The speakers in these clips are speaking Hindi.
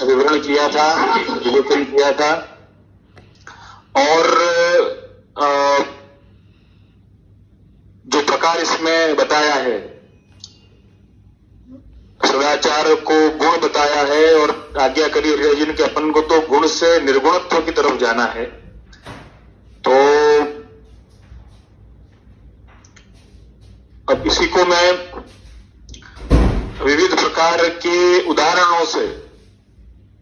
विवरण किया था, विलोकन किया था। और जो प्रकार इसमें बताया है, सदाचार को गुण बताया है और आज्ञा करी अर्जुन के अपन को तो गुण से निर्गुणत्व की तरफ जाना है। तो अब इसी को मैं विविध प्रकार के उदाहरणों से,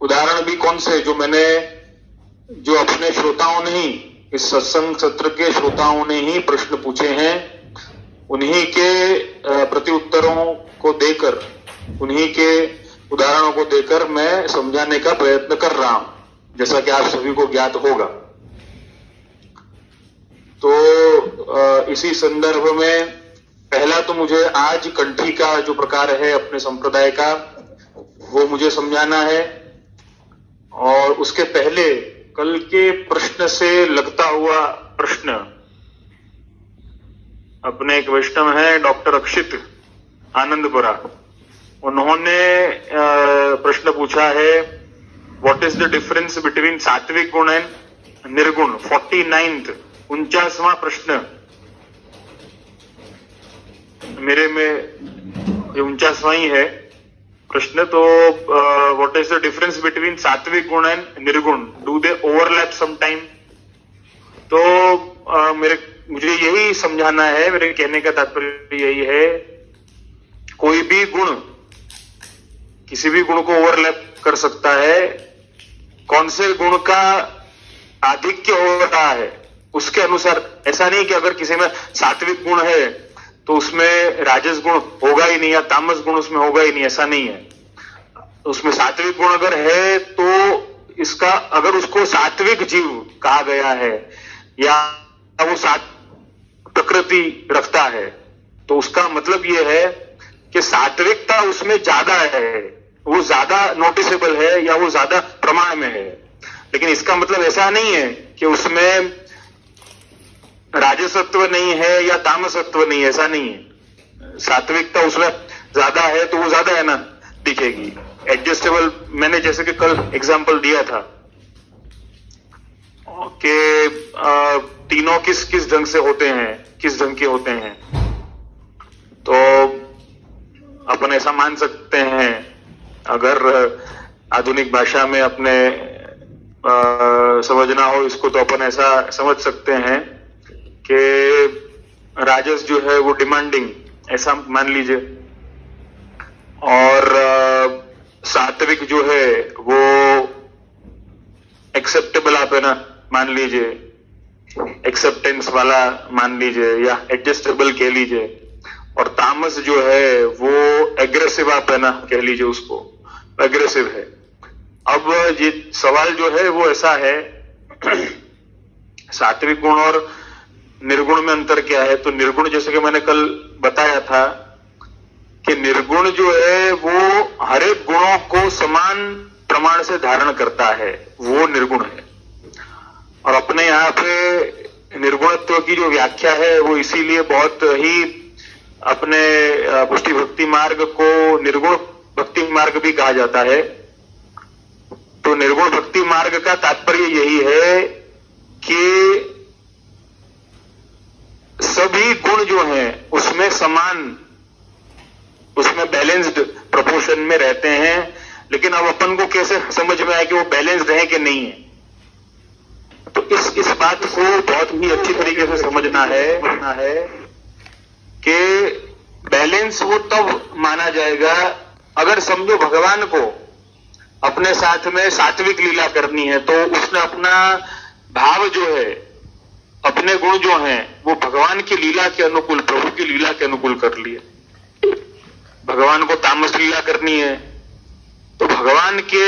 उदाहरण भी कौन से, जो अपने श्रोताओं ने ही, इस सत्संग सत्र के श्रोताओं ने ही प्रश्न पूछे हैं, उन्हीं के प्रत्युत्तरों को देकर, उन्हीं के उदाहरणों को देकर मैं समझाने का प्रयत्न कर रहा हूं, जैसा कि आप सभी को ज्ञात होगा। तो इसी संदर्भ में पहला तो मुझे आज कंठी का जो प्रकार है अपने संप्रदाय का, वो मुझे समझाना है। और उसके पहले कल के प्रश्न से लगता हुआ प्रश्न, अपने एक वैष्णव है डॉक्टर अक्षित आनंदपुरा, उन्होंने प्रश्न पूछा है, what is the difference between सात्विक गुण एंड निर्गुण। 49वां 49वां प्रश्न मेरे में 49वां ही है प्रश्न। तो what is the difference between सात्विक गुण एंड निर्गुण, do they overlap some time. तो मुझे यही समझाना है, मेरे कहने का तात्पर्य यही है, कोई भी गुण किसी भी गुण को ओवरलैप कर सकता है। कौन से गुण का आधिक्य हो रहा है उसके अनुसार, ऐसा नहीं कि अगर किसी में सात्विक गुण है तो उसमें राजस गुण होगा ही नहीं या तामस गुण उसमें होगा ही नहीं, ऐसा नहीं है। उसमें सात्विक गुण अगर है तो इसका, अगर उसको सात्विक जीव कहा गया है या वो प्रकृति रखता है, तो उसका मतलब ये है कि सात्विकता उसमें ज्यादा है, वो ज्यादा नोटिसेबल है या वो ज्यादा प्रमाण में है। लेकिन इसका मतलब ऐसा नहीं है कि उसमें राजसत्व नहीं है या तामसत्व नहीं है, ऐसा नहीं है। सात्विकता उसमें ज्यादा है तो वो ज्यादा है ना दिखेगी, एडजस्टेबल। मैंने जैसे कि कल एग्जांपल दिया था कि तीनों किस किस ढंग से होते हैं, किस ढंग के होते हैं। तो अपन ऐसा मान सकते हैं, अगर आधुनिक भाषा में अपने समझना हो इसको, तो अपन ऐसा समझ सकते हैं कि राजस जो है वो डिमांडिंग, ऐसा मान लीजिए, और सात्विक जो है वो एक्सेप्टेबल, आप है ना मान लीजिए, एक्सेप्टेंस वाला मान लीजिए या एडजस्टेबल कह लीजिए, और तामस जो है वो एग्रेसिव, आप है ना कह लीजिए, उसको एग्रेसिव है। अब ये सवाल जो है वो ऐसा है, सात्विक गुण और निर्गुण में अंतर क्या है। तो निर्गुण, जैसे कि मैंने कल बताया था कि निर्गुण जो है वो हर एक गुणों को समान प्रमाण से धारण करता है, वो निर्गुण है। और अपने यहाँ पे निर्गुणत्व की जो व्याख्या है वो इसीलिए बहुत ही, अपने पुष्टि भक्ति मार्ग को निर्गुण भक्ति मार्ग भी कहा जाता है। तो निर्गुण भक्ति मार्ग का तात्पर्य यही है कि सभी गुण जो हैं उसमें समान, उसमें बैलेंस्ड प्रोपोर्शन में रहते हैं। लेकिन अब अपन को कैसे समझ में आए कि वो बैलेंस्ड है कि नहीं है। तो इस बात को बहुत ही अच्छी तरीके से समझना है कि बैलेंस वो तब माना जाएगा अगर समझो भगवान को अपने साथ में सात्विक लीला करनी है, तो उसने अपना भाव जो है, अपने गुण जो हैं वो भगवान की लीला के अनुकूल, प्रभु की लीला के अनुकूल कर लिए। भगवान को तामस लीला करनी है तो भगवान के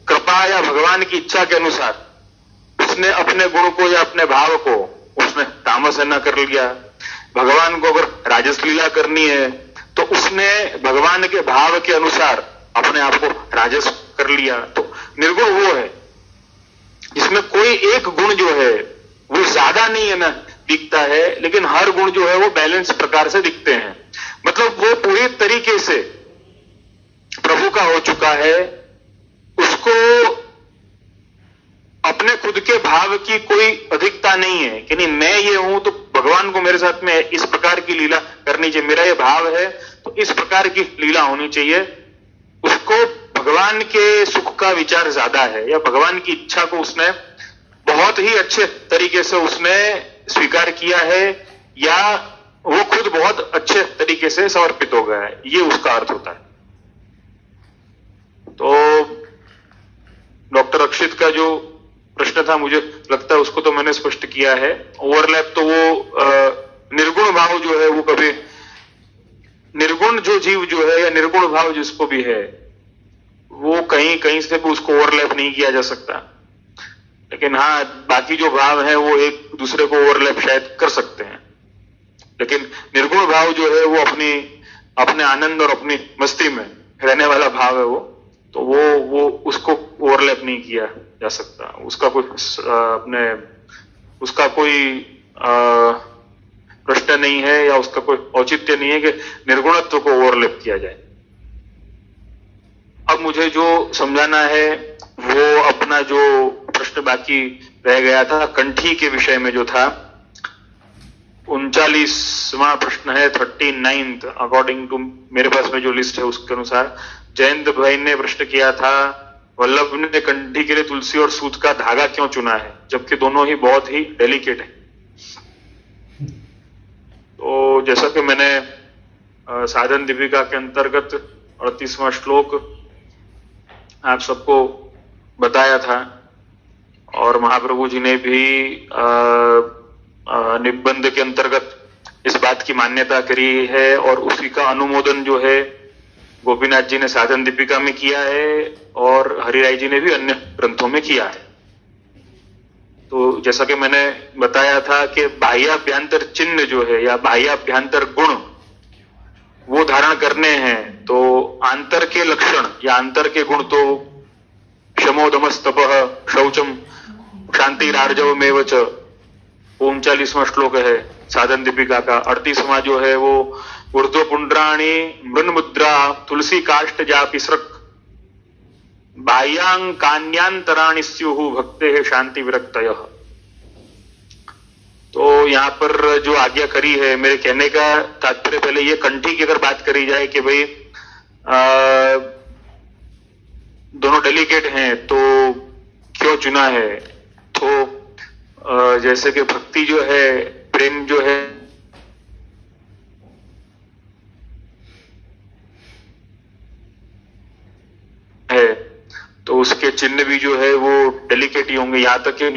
कृपा या भगवान की इच्छा के अनुसार उसने अपने गुण को या अपने भाव को उसने तामस न कर लिया। भगवान को अगर राजस लीला करनी है तो उसने भगवान के भाव के अनुसार अपने आप को राजस कर लिया। तो निर्गुण वो है जिसमें कोई एक गुण जो है वो ज्यादा नहीं है ना दिखता है, लेकिन हर गुण जो है वो बैलेंस प्रकार से दिखते हैं। मतलब वो पूरी तरीके से प्रभु का है उसको अपने खुद के भाव की कोई अधिकता नहीं है कि नहीं मैं ये हूं तो भगवान को मेरे साथ में इस प्रकार की लीला करनी चाहिए, मेरा ये भाव है तो इस प्रकार की लीला होनी चाहिए। उसको भगवान के सुख का विचार ज्यादा है, या भगवान की इच्छा को उसने बहुत ही अच्छे तरीके से उसने स्वीकार किया है, या वो खुद बहुत अच्छे तरीके से समर्पित हो गया है, ये उसका अर्थ होता है। तो डॉक्टर अक्षित का जो प्रश्न था मुझे लगता है उसको तो मैंने स्पष्ट किया है। ओवरलैप तो वो निर्गुण भाव जो है वो कभी, निर्गुण जो जीव जो है या निर्गुण भाव जिसको भी है वो कहीं कहीं से भी उसको ओवरलैप नहीं किया जा सकता, लेकिन हाँ बाकी जो भाव है वो एक दूसरे को ओवरलैप शायद कर सकते हैं। लेकिन निर्गुण भाव जो है वो अपने आनंद और अपनी मस्ती में रहने वाला भाव है वो, तो वो उसको ओवरलैप नहीं किया जा सकता। उसका कोई प्रश्न नहीं है या उसका कोई औचित्य नहीं है कि निर्गुणत्व को ओवरलैप किया जाए। अब मुझे जो समझाना है वो अपना जो प्रश्न बाकी रह गया था कंठी के विषय में जो था, 39वां प्रश्न है, 39th अकॉर्डिंग टू मेरे पास में जो लिस्ट है उसके अनुसार। जयंत भाई ने प्रश्न किया था, वल्लभ ने कंठी के लिए तुलसी और सूत का धागा क्यों चुना है जबकि दोनों ही बहुत ही डेलिकेट है। तो जैसा कि मैंने साधन दीपिका के अंतर्गत 38वां श्लोक आप सबको बताया था, और महाप्रभु जी ने भी निबंध के अंतर्गत इस बात की मान्यता करी है, और उसी का अनुमोदन जो है गोपीनाथ जी ने साधन दीपिका में किया है और हरिराय जी ने भी अन्य ग्रंथों में किया है। तो जैसा कि मैंने बताया था कि बाह्याभ्यंतर चिन्ह जो है या बाह्याभ्यंतर गुण वो धारण करने हैं, तो आंतर के लक्षण या आंतर के गुण तो शमोदमस्तपः शौचम शांतिरार्जवमेव च 39वां श्लोक है साधन दीपिका का। 38वां जो है वो ऊर्ध्व पुंड्राणी मृन मुद्रा तुलसी काष्ठ जापिसृक बाह्यांग कान्यांतराणि स्युः भक्ते शांति विरक्तयः। तो यहाँ पर जो आज्ञा करी है, मेरे कहने का तात्पर्य पहले ये कंठी की अगर बात करी जाए कि भाई दोनों डेलिकेट हैं तो क्यों चुना है, तो जैसे कि भक्ति जो है, प्रेम जो है तो उसके चिन्ह भी जो है वो डेलिकेट ही होंगे। यहां तक कि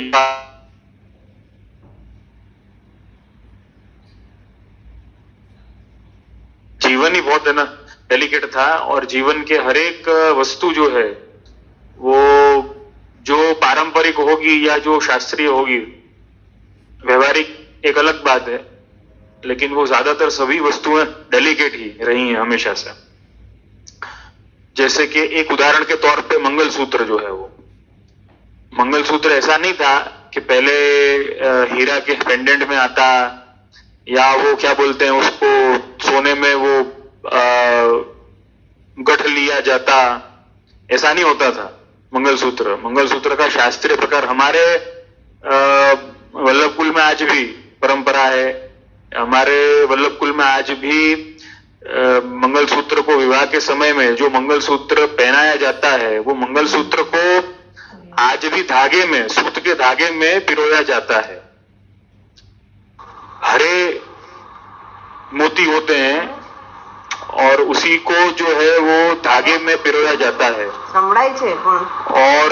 जीवन ही बहुत है ना डेलिकेट था, और जीवन के हर एक वस्तु जो है वो जो पारंपरिक होगी या जो शास्त्रीय होगी, व्यवहारिक एक अलग बात है, लेकिन वो ज्यादातर सभी वस्तुएं डेलिकेट ही रही हैं हमेशा से। जैसे कि एक उदाहरण के तौर पे मंगलसूत्र जो है, वो मंगलसूत्र ऐसा नहीं था कि पहले हीरा के पेंडेंट में आता, या वो क्या बोलते हैं उसको सोने में वो गठ लिया जाता, ऐसा नहीं होता था। मंगलसूत्र का शास्त्रीय प्रकार हमारे वल्लभ कुल में आज भी परंपरा है। हमारे वल्लभ कुल में आज भी मंगलसूत्र को विवाह के समय में जो मंगलसूत्र पहनाया जाता है, वो मंगलसूत्र को आज भी धागे में, सूत के धागे में पिरोया जाता है। हरे मोती होते हैं और उसी को जो है वो धागे में पिरोया जाता है, और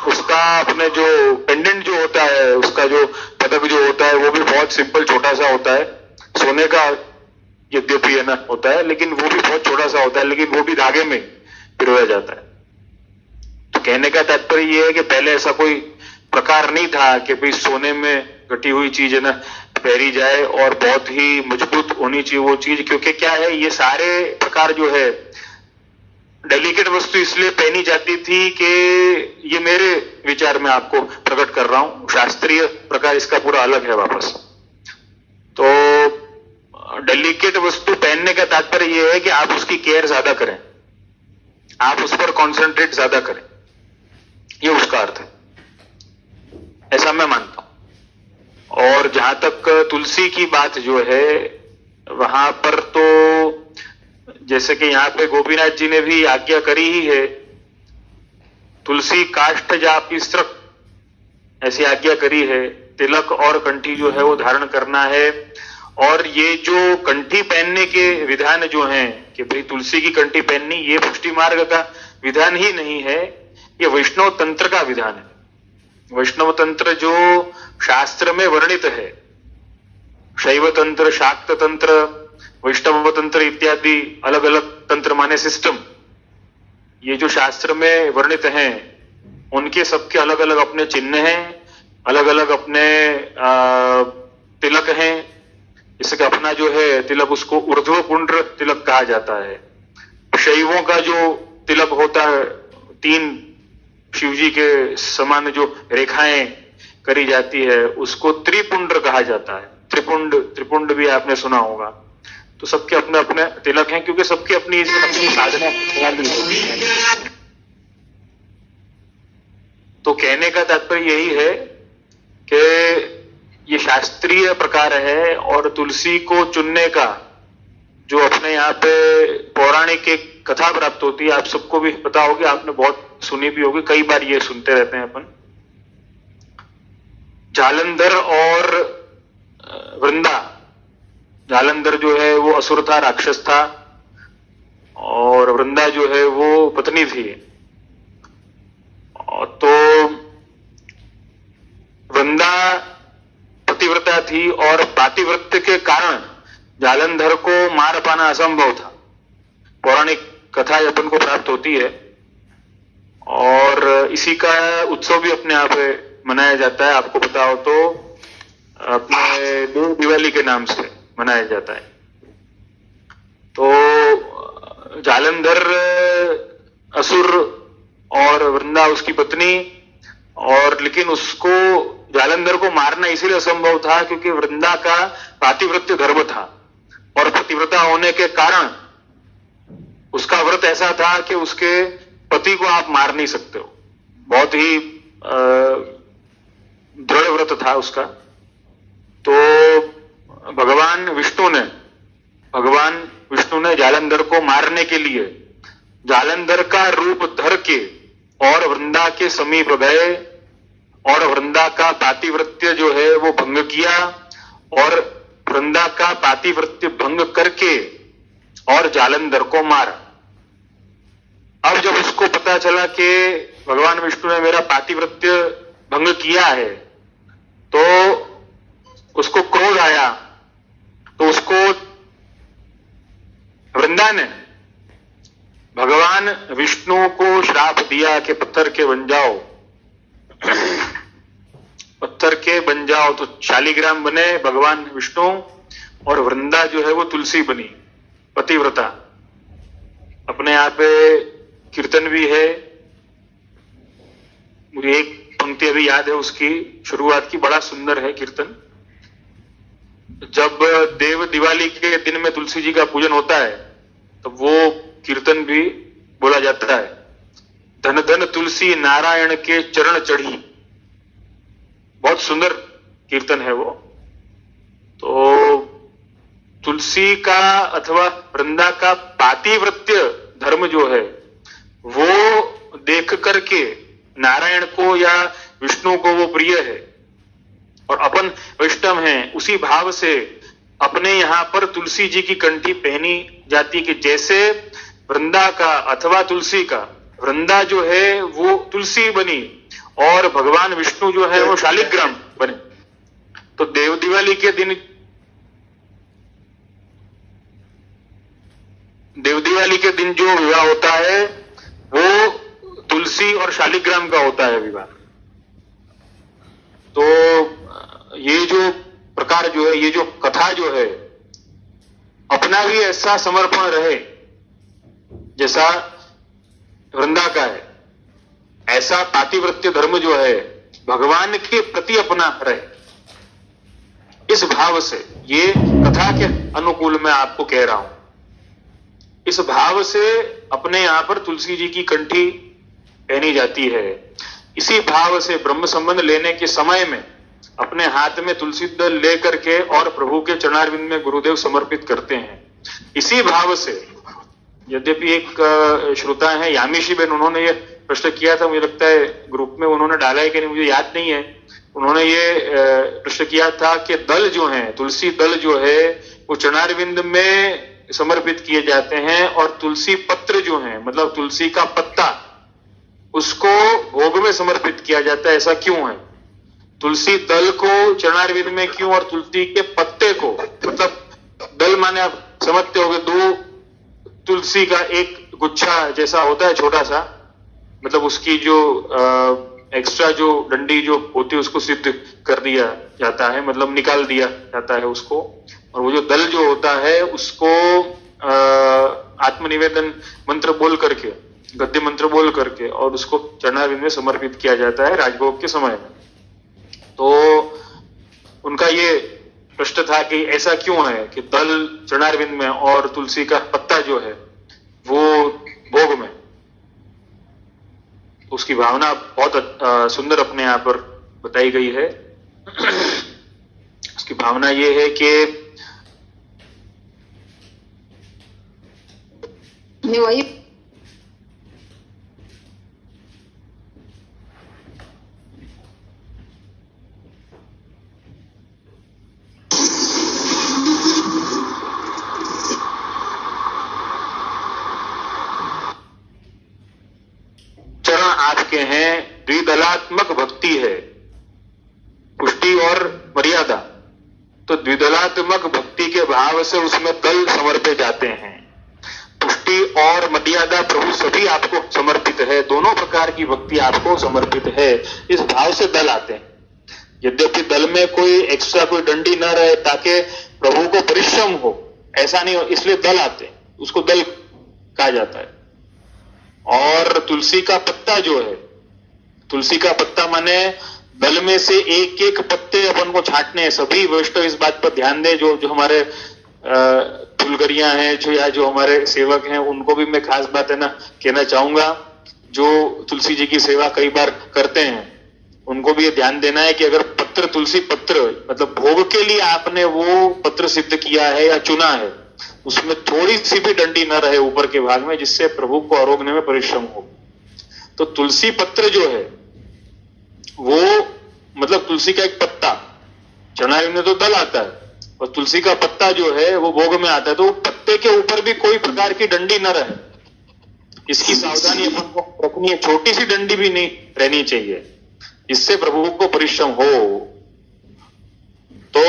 उसका अपने जो पेंडेंट जो होता है, उसका जो पदक जो होता है वो भी बहुत सिंपल छोटा सा होता है, सोने का यद्यपि है ना होता है, लेकिन वो भी बहुत छोटा सा होता है, लेकिन वो भी धागे में पिरोया जाता है। तो कहने का तात्पर्य ये है कि पहले ऐसा कोई प्रकार नहीं था कि भाई सोने में कटी हुई चीज है ना पहरी जाए और बहुत ही मजबूत होनी चाहिए वो चीज, क्योंकि क्या है ये सारे प्रकार जो है डेलिकेट वस्तु इसलिए पहनी जाती थी कि ये मेरे विचार में आपको प्रकट कर रहा हूं, शास्त्रीय प्रकार इसका पूरा अलग है वापस। तो डेलिकेट वस्तु पहनने का तात्पर्य यह है कि आप उसकी केयर ज्यादा करें, आप उस पर कॉन्सेंट्रेट ज्यादा करें, ये उसका अर्थ है, ऐसा मैं मानता हूं। और जहां तक तुलसी की बात जो है, वहां पर तो जैसे कि यहां पे गोपीनाथ जी ने भी आज्ञा करी ही है, तुलसी काष्ठ जापी स्त्रक, ऐसी आज्ञा करी है। तिलक और कंठी जो है वो धारण करना है। और ये जो कंठी पहनने के विधान जो हैं कि भाई तुलसी की कंठी पहननी, ये पुष्टि मार्ग का विधान ही नहीं है, ये वैष्णव तंत्र का विधान है। वैष्णव तंत्र जो शास्त्र में वर्णित है, शैव तंत्र, शाक्त तंत्र, वैष्णव तंत्र इत्यादि अलग अलग तंत्र माने सिस्टम, ये जो शास्त्र में वर्णित हैं, उनके सबके अलग अलग अपने चिन्ह हैं, अलग अलग अपने तिलक हैं। जैसे कि अपना जो है तिलक, उसको ऊर्ध्व पुंड्र तिलक कहा जाता है। शैवों का जो तिलक होता है, 3 शिवजी के समान जो रेखाएं करी जाती है, उसको त्रिपुंड्र कहा जाता है। त्रिपुंड भी आपने सुना होगा। तो सबके अपने अपने तिलक हैं, क्योंकि सबके अपनी साधना। तो कहने का तात्पर्य यही है कि ये शास्त्रीय प्रकार है। और तुलसी को चुनने का जो अपने यहाँ पे पौराणिक एक कथा प्राप्त होती है, आप सबको भी पता होगी, आपने बहुत सुनी भी होगी, कई बार ये सुनते रहते हैं अपन। जालंधर और वृंदा, जालंधर जो है वो असुर था, राक्षस था, और वृंदा जो है वो पत्नी थी। तो वृंदा पतिव्रता थी, और पातिव्रत्य के कारण जालंधर को मार पाना असंभव था। पौराणिक कथा अपन को प्राप्त होती है, और इसी का उत्सव भी अपने आप मनाया जाता है। आपको पता हो तो अपने देव दिवाली के नाम से मनाया जाता है। तो जालंधर असुर और वृंदा उसकी पत्नी, और लेकिन उसको जालंधर को मारना इसीलिए असंभव था क्योंकि वृंदा का पातिव्रत्य धर्म था, और पतिव्रता होने के कारण उसका व्रत ऐसा था कि उसके पति को आप मार नहीं सकते हो। बहुत ही दृढ़ व्रत था उसका। तो भगवान विष्णु ने जालंधर को मारने के लिए जालंधर का रूप धर के और वृंदा के समीप गए, और वृंदा का पातिव्रत्य जो है वो भंग किया, और वृंदा का पातिव्रत्य भंग करके और जालंधर को मारा। अब जब उसको पता चला कि भगवान विष्णु ने मेरा पातिव्रत्य भंग किया है, तो उसको क्रोध आया। तो उसको वृंदा ने भगवान विष्णु को श्राप दिया कि पत्थर के बन जाओ, पत्थर के बन जाओ। तो शालिग्राम बने भगवान विष्णु, और वृंदा जो है वो तुलसी बनी, पतिव्रता। अपने यहाँ पे कीर्तन भी है, मुझे एक पंक्ति अभी याद है उसकी शुरुआत की, बड़ा सुंदर है कीर्तन। जब देव दिवाली के दिन में तुलसी जी का पूजन होता है, तो वो कीर्तन भी बोला जाता है। धन धन तुलसी नारायण के चरण चढ़ी, बहुत सुंदर कीर्तन है वो। तो तुलसी का अथवा वृंदा का पातिव्रत्य धर्म जो है वो देख करके नारायण को या विष्णु को वो प्रिय है, और अपन वैष्णव हैं, उसी भाव से अपने यहां पर तुलसी जी की कंठी पहनी जाती कि जैसे वृंदा का अथवा तुलसी का, वृंदा जो है वो तुलसी बनी और भगवान विष्णु जो है वो शालिग्राम बने। तो देव दिवाली के दिन, देव दिवाली के दिन जो विवाह होता है वो तुलसी और शालिग्राम का होता है विवाह। तो ये जो प्रकार जो है, ये जो कथा जो है, अपना भी ऐसा समर्पण रहे जैसा वृंदा का है, ऐसा पातिव्रत्य धर्म जो है भगवान के प्रति अपना रहे, इस भाव से। ये कथा के अनुकूल मैं आपको कह रहा हूं, इस भाव से अपने यहां पर तुलसी जी की कंठी पहनी जाती है। इसी भाव से ब्रह्म संबंध लेने के समय में अपने हाथ में तुलसी दल लेकर के और प्रभु के चरणारविंद में गुरुदेव समर्पित करते हैं। इसी भाव से, यद्यपि एक श्रोता है यामिशी बेन, उन्होंने ये प्रश्न किया था, मुझे लगता है ग्रुप में उन्होंने डाला है कि नहीं मुझे याद नहीं है, उन्होंने ये प्रश्न किया था कि दल जो है, तुलसी दल जो है वो चरणारविंद में समर्पित किए जाते हैं और तुलसी पत्र जो है, मतलब तुलसी का पत्ता, उसको भोग में समर्पित किया जाता है। ऐसा क्यों है? तुलसी दल को चरणारविंद में क्यों और तुलसी के पत्ते को, मतलब दल माने आप समझते होंगे, दो तुलसी का एक गुच्छा जैसा होता है छोटा सा, मतलब उसकी जो एक्स्ट्रा जो डंडी जो होती है उसको सिद्ध कर दिया जाता है, मतलब निकाल दिया जाता है उसको, और वो जो दल जो होता है उसको आत्मनिवेदन मंत्र बोल करके, गद्य मंत्र बोल करके और उसको चरणारविंद में समर्पित किया जाता है राजभोग के समय में। तो उनका ये प्रश्न था कि ऐसा क्यों है कि दल चरणारविंद में और तुलसी का पत्ता जो है वो भोग में। उसकी भावना बहुत सुंदर अपने यहाँ पर बताई गई है। उसकी भावना ये है कि वही चरण आपके हैं, द्विदलात्मक भक्ति है, पुष्टि और मर्यादा। तो द्विदलात्मक भक्ति के भाव से उसमें दल समर्पित जाते हैं। पुष्टि और मर्यादा प्रभु सभी आपको समर्पित है, दोनों प्रकार की भक्ति आपको समर्पित है, इस भाव से दल आते हैं। यद्यपि दल में कोई एक्स्ट्रा कोई डंडी न रहे ताकि प्रभु को परिश्रम हो, ऐसा नहीं हो, इसलिए दल आते हैं, उसको दल कहा जाता है। और तुलसी का पत्ता जो है, तुलसी का पत्ता माने दल में से एक एक पत्ते अपन को छांटने हैं। सभी वैष्णव इस बात पर ध्यान दें, जो हमारे फुलगरियां हैं जो, या जो हमारे सेवक हैं, उनको भी मैं खास बात है ना कहना चाहूंगा, जो तुलसी जी की सेवा कई बार करते हैं उनको भी ये ध्यान देना है कि अगर पत्र, तुलसी पत्र, मतलब भोग के लिए आपने वो पत्र सिद्ध किया है या चुना है, उसमें थोड़ी सी भी डंडी न रहे ऊपर के भाग में, जिससे प्रभु को आरोगने में परिश्रम हो। तो तुलसी पत्र जो है वो, मतलब तुलसी का एक पत्ता, चरणारविंद में तो दल आता है, और तुलसी का पत्ता जो है वो भोग में आता है। तो पत्ते के ऊपर भी कोई प्रकार की डंडी न रहे, इसकी सावधानी अपन को रखनी है। छोटी सी डंडी भी नहीं रहनी चाहिए, इससे प्रभु को परिश्रम हो। तो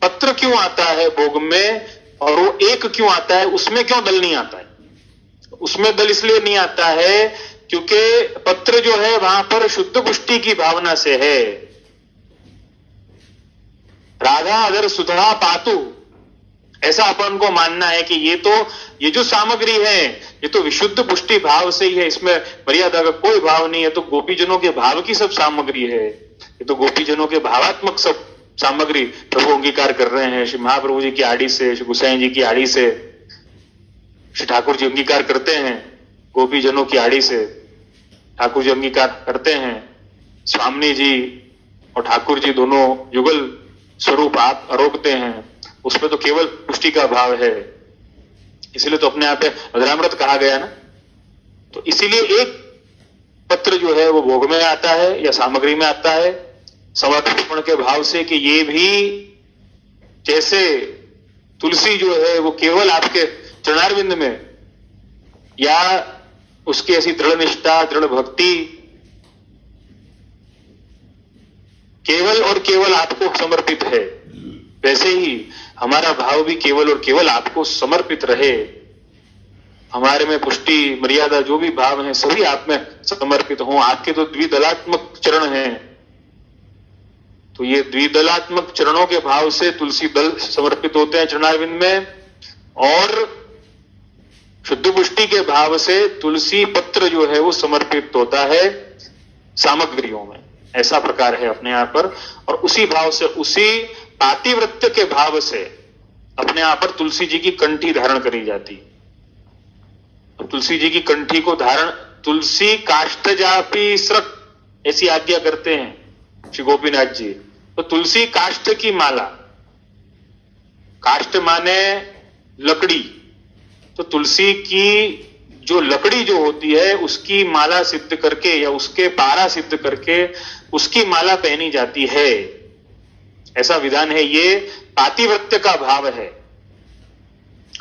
पत्र क्यों आता है भोग में और वो एक क्यों आता है, उसमें क्यों दल नहीं आता है? उसमें दल इसलिए नहीं आता है क्योंकि पत्र जो है वहां पर शुद्ध पुष्टि की भावना से है। राधा अगर सुधा पातु, ऐसा अपन को मानना है कि ये जो सामग्री है ये तो विशुद्ध पुष्टि भाव से ही है, इसमें मर्यादा का कोई भाव नहीं है। तो गोपीजनों के भाव की सब सामग्री है, ये तो गोपीजनों के भावात्मक सब सामग्री प्रभु अंगीकार कर रहे हैं। श्री महाप्रभु जी की आड़ी से, श्री गोसाई जी की आड़ी से, श्री ठाकुर जी अंगीकार करते हैं, गोपीजनों की आड़ी से ठाकुर जी अंगीकार करते हैं। स्वामी जी और ठाकुर जी दोनों युगल स्वरूप आप आरोपते हैं, उसमें तो केवल पुष्टि का भाव है, इसीलिए तो अपने आप पे अधरामृत कहा गया ना। तो इसीलिए एक पत्र जो है वो भोग में आता है या सामग्री में आता है समर्पण के भाव से, कि ये भी जैसे तुलसी जो है वो केवल आपके चरणारविंद में या उसकी ऐसी दृढ़ निष्ठा, दृढ़ भक्ति केवल और केवल आपको समर्पित है, वैसे ही हमारा भाव भी केवल और केवल आपको समर्पित रहे। हमारे में पुष्टि, मर्यादा, जो भी भाव हैं सभी आप में समर्पित हों। आपके तो द्विदलात्मक चरण हैं, तो ये द्विदलात्मक चरणों के भाव से तुलसी दल समर्पित होते हैं चरणारविंद में, और शुद्ध पुष्टि के भाव से तुलसी पत्र जो है वो समर्पित होता है सामग्रियों में। ऐसा प्रकार है अपने यहाँ पर। और उसी भाव से, उसी पातिव्रत्य के भाव से अपने यहाँ पर तुलसी जी की कंठी धारण करी जाती। तुलसी जी की कंठी को धारण, तुलसी काष्ठ जापी स्रक, ऐसी आज्ञा करते हैं श्री गोपीनाथ जी। तो तुलसी काष्ठ की माला, काष्ठ माने लकड़ी, तो तुलसी की जो लकड़ी जो होती है उसकी माला सिद्ध करके या उसके पारा सिद्ध करके उसकी माला पहनी जाती है, ऐसा विधान है। ये पातिव्रत्य का भाव है।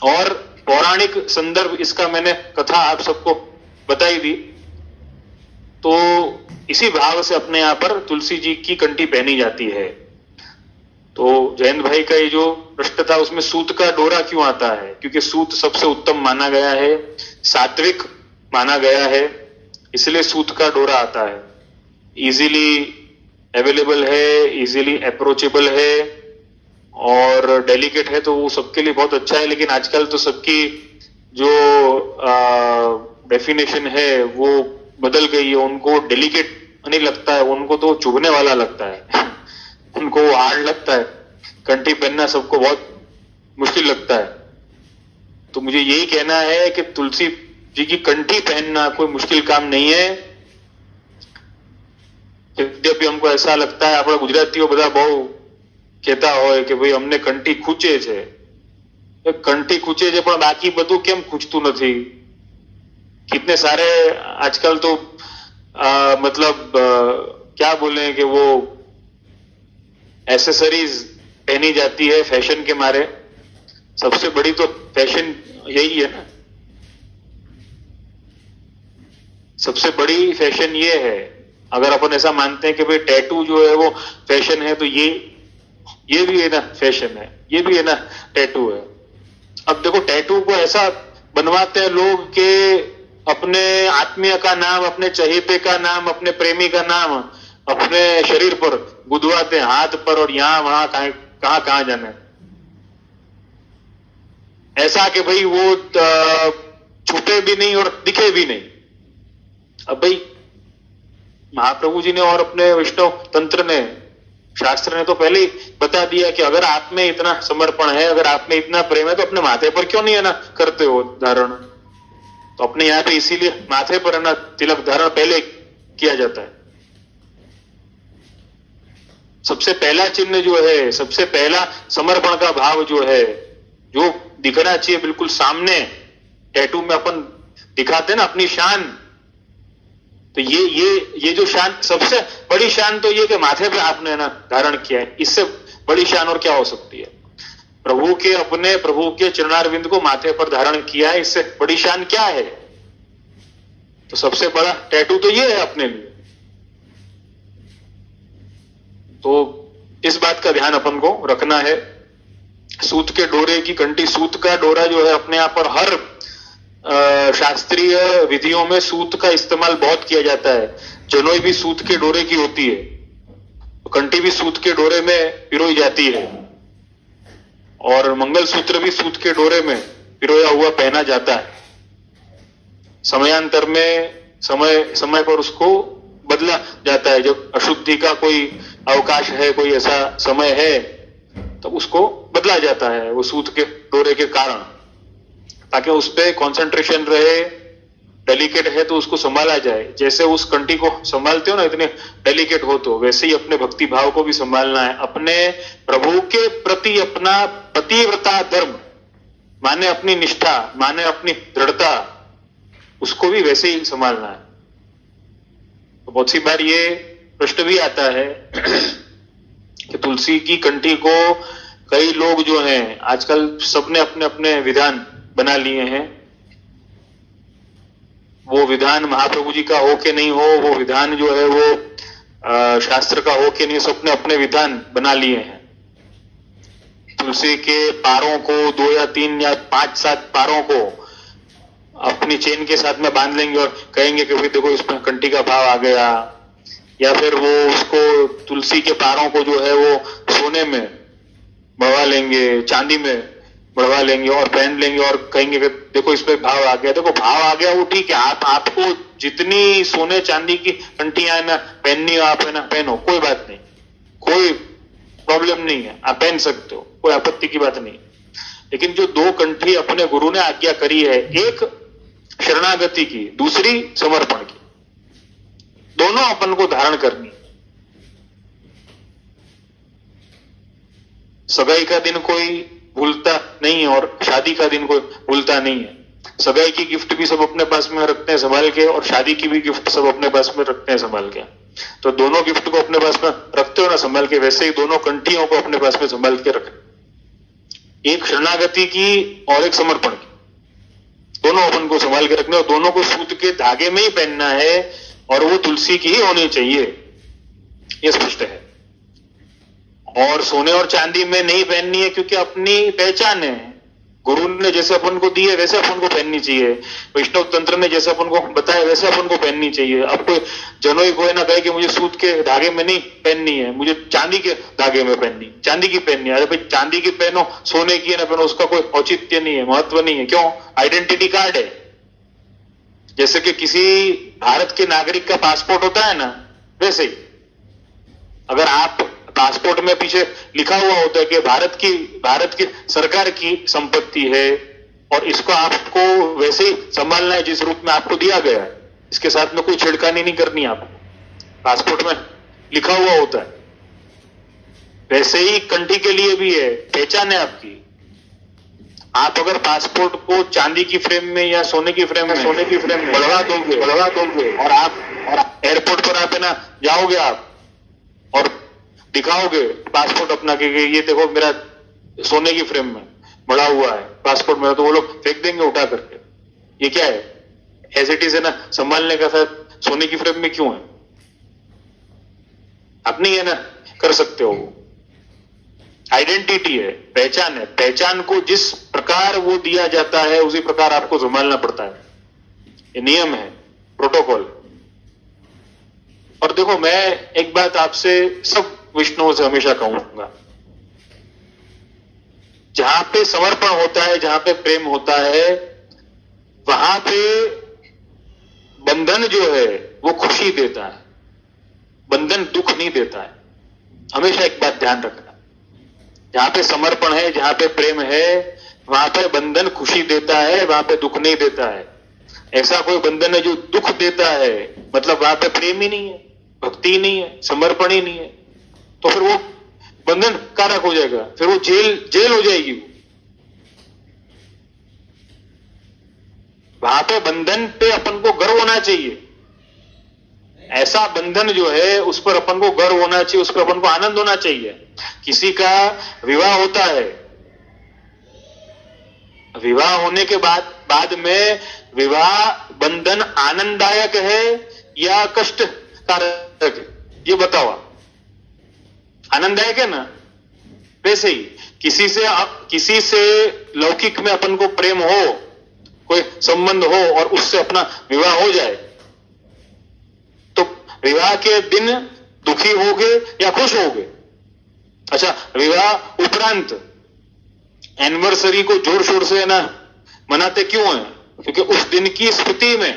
और पौराणिक संदर्भ इसका मैंने कथा आप सबको बताई दी। तो इसी भाव से अपने यहां पर तुलसी जी की कंठी पहनी जाती है। तो जयंत भाई का ये जो प्रश्न था उसमें सूत का डोरा क्यों आता है, क्योंकि सूत सबसे उत्तम माना गया है, सात्विक माना गया है, इसलिए सूत का डोरा आता है। इजीली अवेलेबल है, इजीली अप्रोचेबल है और डेलिकेट है, तो वो सबके लिए बहुत अच्छा है। लेकिन आजकल तो सबकी जो डेफिनेशन है वो बदल गई है। उनको डेलिकेट नहीं लगता है, उनको तो चुभने वाला लगता है उनको हार्ड लगता है। कंठी पहनना सबको बहुत मुश्किल लगता है। तो मुझे यही कहना है कि तुलसी जी की कंठी पहनना कोई मुश्किल काम नहीं है। यद्यपि हमको ऐसा लगता है, अपना गुजरातीओ બધા બહુ કહેતા હોય કે ભાઈ અમને કંઠી ખૂંચે છે, કંઠી ખૂંચે છે પણ બાકી બધું કેમ ખૂંચતું નથી। कितने सारे आजकल तो मतलब क्या बोले कि वो एसेसरीज पहनी जाती है फैशन के मारे। सबसे बड़ी तो फैशन यही है ना, सबसे बड़ी फैशन ये है। अगर अपन ऐसा मानते हैं कि भाई टैटू जो है वो फैशन है, तो ये भी है ना फैशन है, ये भी है ना टैटू है। अब देखो टैटू को ऐसा बनवाते हैं लोग कि अपने आत्मीय का नाम, अपने चहेते का नाम, अपने प्रेमी का नाम अपने शरीर पर गुदवाते हैं, हाथ पर और यहां वहां कहां कहां जाने। ऐसा कि भाई वो छुपे भी नहीं और दिखे भी नहीं। अब भाई महाप्रभु जी ने और अपने वैष्णव तंत्र ने, शास्त्र ने तो पहले ही बता दिया कि अगर आप में इतना समर्पण है, अगर आप में इतना प्रेम है, तो अपने माथे पर क्यों नहीं है ना करते हो धारण। तो अपने यहां पे इसीलिए माथे पर है ना तिलक धारण पहले किया जाता है। सबसे पहला चिन्ह जो है, सबसे पहला समर्पण का भाव जो है, जो दिखना चाहिए बिल्कुल सामने। टैटू में अपन दिखाते हैं ना अपनी शान, तो ये जो शान, सबसे बड़ी शान तो ये कि माथे पे आपने ना धारण किया है। इससे बड़ी शान और क्या हो सकती है। प्रभु के, अपने प्रभु के चरणारविंद को माथे पर धारण किया है, इससे बड़ी शान क्या है। तो सबसे बड़ा टैटू तो ये है अपने लिए। तो इस बात का ध्यान अपन को रखना है। सूत के डोरे की कंठी, सूत का डोरा जो है अपने यहां पर हर शास्त्रीय विधियों में सूत का इस्तेमाल बहुत किया जाता है। जनोई भी सूत के डोरे की होती है, तो कंठी भी सूत के डोरे में पिरोई जाती है, और मंगलसूत्र भी सूत के डोरे में पिरोया हुआ पहना जाता है। समयांतर में समय पर उसको बदला जाता है। जब अशुद्धि का कोई अवकाश है, कोई ऐसा समय है, तो उसको बदला जाता है वो सूत के डोरे के कारण, ताकि उस पर कॉन्सेंट्रेशन रहे। डेलिकेट है तो उसको संभाला जाए। जैसे उस कंठी को संभालते हो ना, इतने डेलिकेट हो, तो वैसे ही अपने भक्ति भाव को भी संभालना है। अपने प्रभु के प्रति अपना पतिव्रता धर्म माने अपनी निष्ठा, माने अपनी दृढ़ता, उसको भी वैसे ही संभालना है। तो बहुत सी बार ये प्रश्न भी आता है कि तुलसी की कंठी को कई लोग जो हैं आजकल सबने अपने अपने विधान बना लिए हैं। वो विधान महाप्रभु जी का हो कि नहीं हो, वो विधान जो है वो शास्त्र का हो कि नहीं, सबने अपने विधान बना लिए हैं। तुलसी के पारों को 2 या 3 या 5-7 पारों को अपनी चेन के साथ में बांध लेंगे और कहेंगे कि भाई देखो इसमें कंठी का भाव आ गया। या फिर वो उसको तुलसी के पारों को जो है वो सोने में बढ़वा लेंगे, चांदी में बढ़वा लेंगे और पहन लेंगे और कहेंगे कि देखो इसमें भाव आ गया। देखो भाव आ गया वो ठीक है, आपको जितनी सोने चांदी की कंठियां ना पहननी हो आप है ना पहनो, कोई बात नहीं, कोई प्रॉब्लम नहीं है, आप पहन सकते हो, कोई आपत्ति की बात नहीं। लेकिन जो 2 कंठी अपने गुरु ने आज्ञा करी है, एक शरणागति की, दूसरी समर्पण की, दोनों अपन को धारण करनी। सगाई का दिन कोई भूलता नहीं है और शादी का दिन कोई भूलता नहीं है। सगाई की गिफ्ट भी सब अपने पास में रखते हैं संभाल के, और शादी की भी गिफ्ट सब अपने पास में रखते हैं संभाल के। तो दोनों गिफ्ट को अपने पास में रखते हो ना संभाल के, वैसे ही दोनों कंठियों को अपने पास में संभाल के रखें, एक शरणागति की और एक समर्पण की, दोनों अपन को संभाल के रखने, और दोनों को सूत के धागे में ही पहनना है, और वो तुलसी की ही होनी चाहिए, ये स्पष्ट है। और सोने और चांदी में नहीं पहननी है, क्योंकि अपनी पहचान है, गुरु ने जैसे अपन को दी है वैसे अपन को पहननी चाहिए, वैष्णव तंत्र ने जैसे अपन को बताया वैसे अपन को पहननी चाहिए। अब कोई जनोई कोई ना कहे कि मुझे सूत के धागे में नहीं पहननी है, मुझे चांदी के धागे में पहननी, चांदी की पहननी है। अरे भाई चांदी की पहनो, सोने की ना पहनो, उसका कोई औचित्य नहीं है, महत्व नहीं है। क्यों? आइडेंटिटी कार्ड है। जैसे कि किसी भारत के नागरिक का पासपोर्ट होता है ना, वैसे ही अगर आप पासपोर्ट में पीछे लिखा हुआ होता है कि भारत की सरकार की संपत्ति है, और इसको आपको वैसे ही संभालना है जिस रूप में आपको दिया गया है, इसके साथ में कोई छेड़खानी नहीं करनी आपको, पासपोर्ट में लिखा हुआ होता है। वैसे ही कंठी के लिए भी है, पहचान है आपकी। आप अगर पासपोर्ट को चांदी की फ्रेम में या सोने की फ्रेम में बढ़वा दोगे और आप एयरपोर्ट पर आप है ना जाओगे आप और दिखाओगे पासपोर्ट अपना कि ये देखो मेरा सोने की फ्रेम में बड़ा हुआ है पासपोर्ट में, तो वो लोग फेंक देंगे उठा करके। ये क्या है? एज इट इज है ना, संभालने का साथ सोने की फ्रेम में क्यों है? अपनी है ना, कर सकते हो। आइडेंटिटी है, पहचान है, पहचान को जिस प्रकार वो दिया जाता है उसी प्रकार आपको संभालना पड़ता है। ये नियम है, प्रोटोकॉल। और देखो, मैं एक बात आपसे सब विष्णुओं से हमेशा कहूंगा, जहां पे समर्पण होता है, जहां पे प्रेम होता है, वहां पे बंधन जो है वो खुशी देता है, बंधन दुख नहीं देता है। हमेशा एक बात ध्यान रखना, जहां पे समर्पण है, जहां पे प्रेम है, वहां पे बंधन खुशी देता है, वहां पे दुख नहीं देता है। ऐसा कोई बंधन है जो दुख देता है, मतलब वहां पे प्रेम ही नहीं है, भक्ति ही नहीं है, समर्पण ही नहीं है, तो फिर वो बंधन कारक हो जाएगा, फिर वो जेल हो जाएगी। वहां पे बंधन पे अपन को गर्व होना चाहिए। ऐसा बंधन जो है उस पर अपन को गर्व होना चाहिए, उस पर अपन को आनंद होना चाहिए। किसी का विवाह होता है, विवाह होने के बाद में विवाह बंधन आनंददायक है या कष्टकारक है? ये बताओ आप। आनंददायक है ना? वैसे ही किसी से लौकिक में अपन को प्रेम हो, कोई संबंध हो और उससे अपना विवाह हो जाए, तो विवाह के दिन दुखी होगे या खुश होगे? अच्छा, विवाह उपरांत एनिवर्सरी को जोर शोर से ना मनाते क्यों हैं? क्योंकि उस दिन की स्मृति में,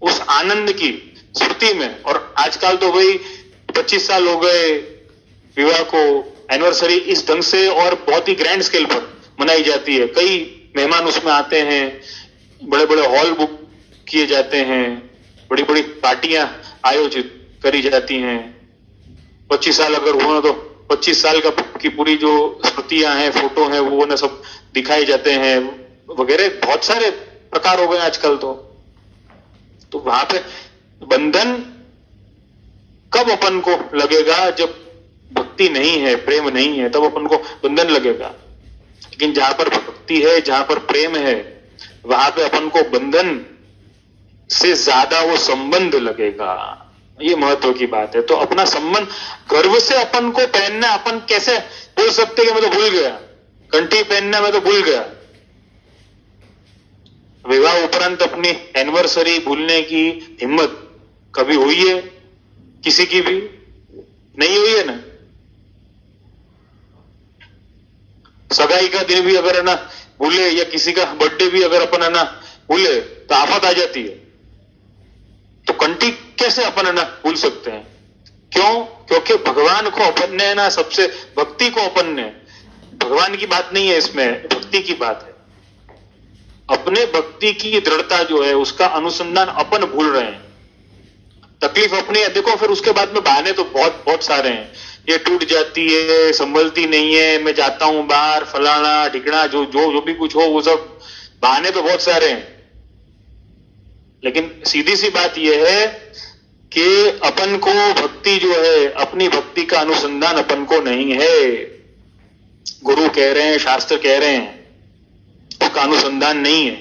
उस आनंद की स्मृति में। और आजकल तो भाई 25 साल हो गए विवाह को, एनिवर्सरी इस ढंग से और बहुत ही ग्रैंड स्केल पर मनाई जाती है। कई मेहमान उसमें आते हैं, बड़े बड़े हॉल बुक किए जाते हैं, बड़ी बड़ी पार्टियां आयोजित करी जाती हैं। 25 साल अगर हुआ तो 25 साल की पूरी जो स्मृतियां हैं, फोटो हैं, वो ना सब दिखाए जाते हैं वगैरह। बहुत सारे प्रकार हो गए आजकल तो वहां पे बंधन कब अपन को लगेगा? जब भक्ति नहीं है, प्रेम नहीं है, तब अपन को बंधन लगेगा। लेकिन जहां पर भक्ति है, जहां पर प्रेम है, वहां पे अपन को बंधन से ज्यादा वो संबंध लगेगा। ये महत्व की बात है। तो अपना संबंध गर्व से अपन को पहनना, अपन कैसे बोल सकते कि मैं तो भूल गया, कंठी पहनना मैं तो भूल गया। विवाह उपरांत अपनी एनिवर्सरी भूलने की हिम्मत कभी हुई है? किसी की भी नहीं हुई है ना। सगाई का दिन भी अगर है ना भूले, या किसी का बर्थडे भी अगर अपन है ना भूले, तो आफत आ जाती है। तो कंठी कैसे अपन है ना भूल सकते हैं? क्यों? क्योंकि भगवान को अपन ने ना, सबसे भक्ति को अपन ने, भगवान की बात नहीं है इसमें, भक्ति की बात है। अपने भक्ति की दृढ़ता जो है उसका अनुसंधान अपन भूल रहे हैं। तकलीफ अपनी है। देखो फिर उसके बाद में बहाने तो बहुत बहुत सारे हैं, ये टूट जाती है, संभलती नहीं है, मैं जाता हूं बाहर, फलाना ढिकना, जो जो जो भी कुछ हो वो सब बहाने तो बहुत सारे हैं। लेकिन सीधी सी बात यह है कि अपन को भक्ति जो है, अपनी भक्ति का अनुसंधान अपन को नहीं है। गुरु कह रहे हैं, शास्त्र कह रहे हैं, उसका अनुसंधान नहीं है,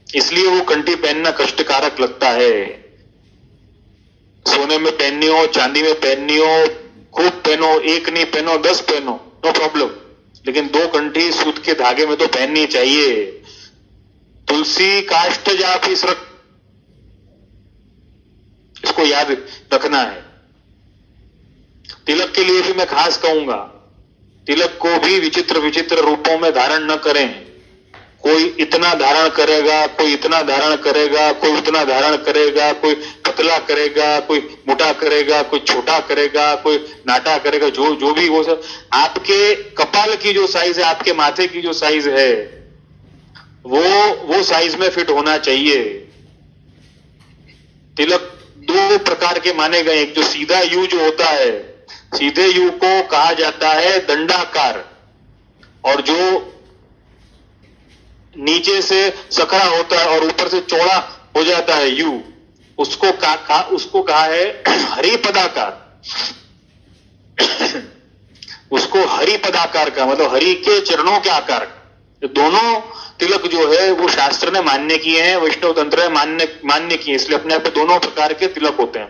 इसलिए वो कंठी पहनना कष्टकारक लगता है। सोने में पहननी हो, चांदी में पहननी हो, खूब पहनो, एक नहीं पहनो, 10 पहनो, नो प्रॉब्लम, लेकिन 2 कंठी सूत के धागे में तो पहननी चाहिए। तुलसी काष्ठ जापि रख, इसको याद रखना है। तिलक के लिए भी मैं खास कहूंगा, तिलक को भी विचित्र विचित्र रूपों में धारण न करें। कोई इतना धारण करेगा, कोई इतना धारण करेगा, कोई उतना धारण करेगा, कोई पतला करेगा, कोई मोटा करेगा, कोई छोटा करेगा, कोई नाटा करेगा, जो भी वो सब आपके कपाल की जो साइज है, आपके माथे की जो साइज है, वो साइज में फिट होना चाहिए। तिलक 2 प्रकार के माने गए, एक जो सीधा यू जो होता है, सीधे यू को कहा जाता है दंडाकार, और जो नीचे से सकरा होता है और ऊपर से चौड़ा हो जाता है यू, उसको कहा है हरिपदाकार। उसको हरिपदाकार का मतलब हरि के चरणों के आकार का। दोनों तिलक जो है वो शास्त्र ने मान्य किए हैं, वैष्णव तंत्र ने मान्य किए, इसलिए अपने आप दोनों प्रकार के तिलक होते हैं।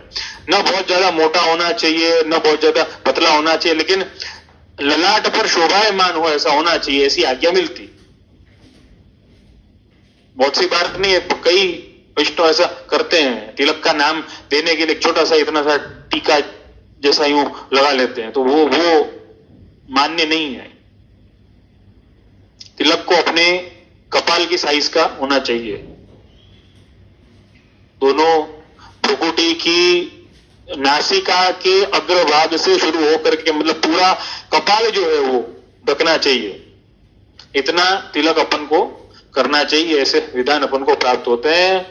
न बहुत ज्यादा मोटा होना चाहिए, न बहुत ज्यादा पतला होना चाहिए, लेकिन ललाट पर शोभायमान हो ऐसा होना चाहिए, ऐसी आज्ञा मिलती। बहुत सी बार नहीं है, कई वैष्णव ऐसा करते हैं, तिलक का नाम देने के लिए छोटा सा इतना सा टीका जैसा यूं लगा लेते हैं, तो वो मान्य नहीं है। तिलक को अपने कपाल की साइज का होना चाहिए। दोनों भ्रुकुटी की नासिका के अग्रभाग से शुरू होकर के मतलब पूरा कपाल जो है वो ढकना चाहिए, इतना तिलक अपन को करना चाहिए। ऐसे विधान अपन को प्राप्त होते हैं।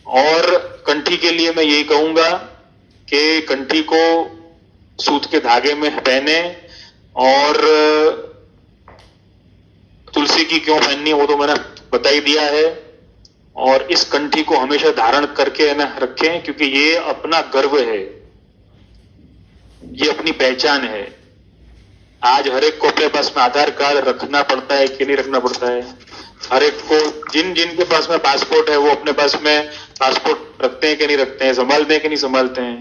और कंठी के लिए मैं यही कहूंगा कि कंठी को सूत के धागे में पहने, और तुलसी की क्यों पहननी है वो तो मैंने बता ही दिया है। और इस कंठी को हमेशा धारण करके ना रखें, क्योंकि ये अपना गर्व है, ये अपनी पहचान है। आज हर एक को अपने पास में आधार कार्ड रखना पड़ता है कि नहीं रखना पड़ता है? हर एक को, जिनके पास में पासपोर्ट है वो अपने पास में पासपोर्ट रखते हैं कि नहीं रखते हैं, संभालते हैं कि नहीं संभालते हैं।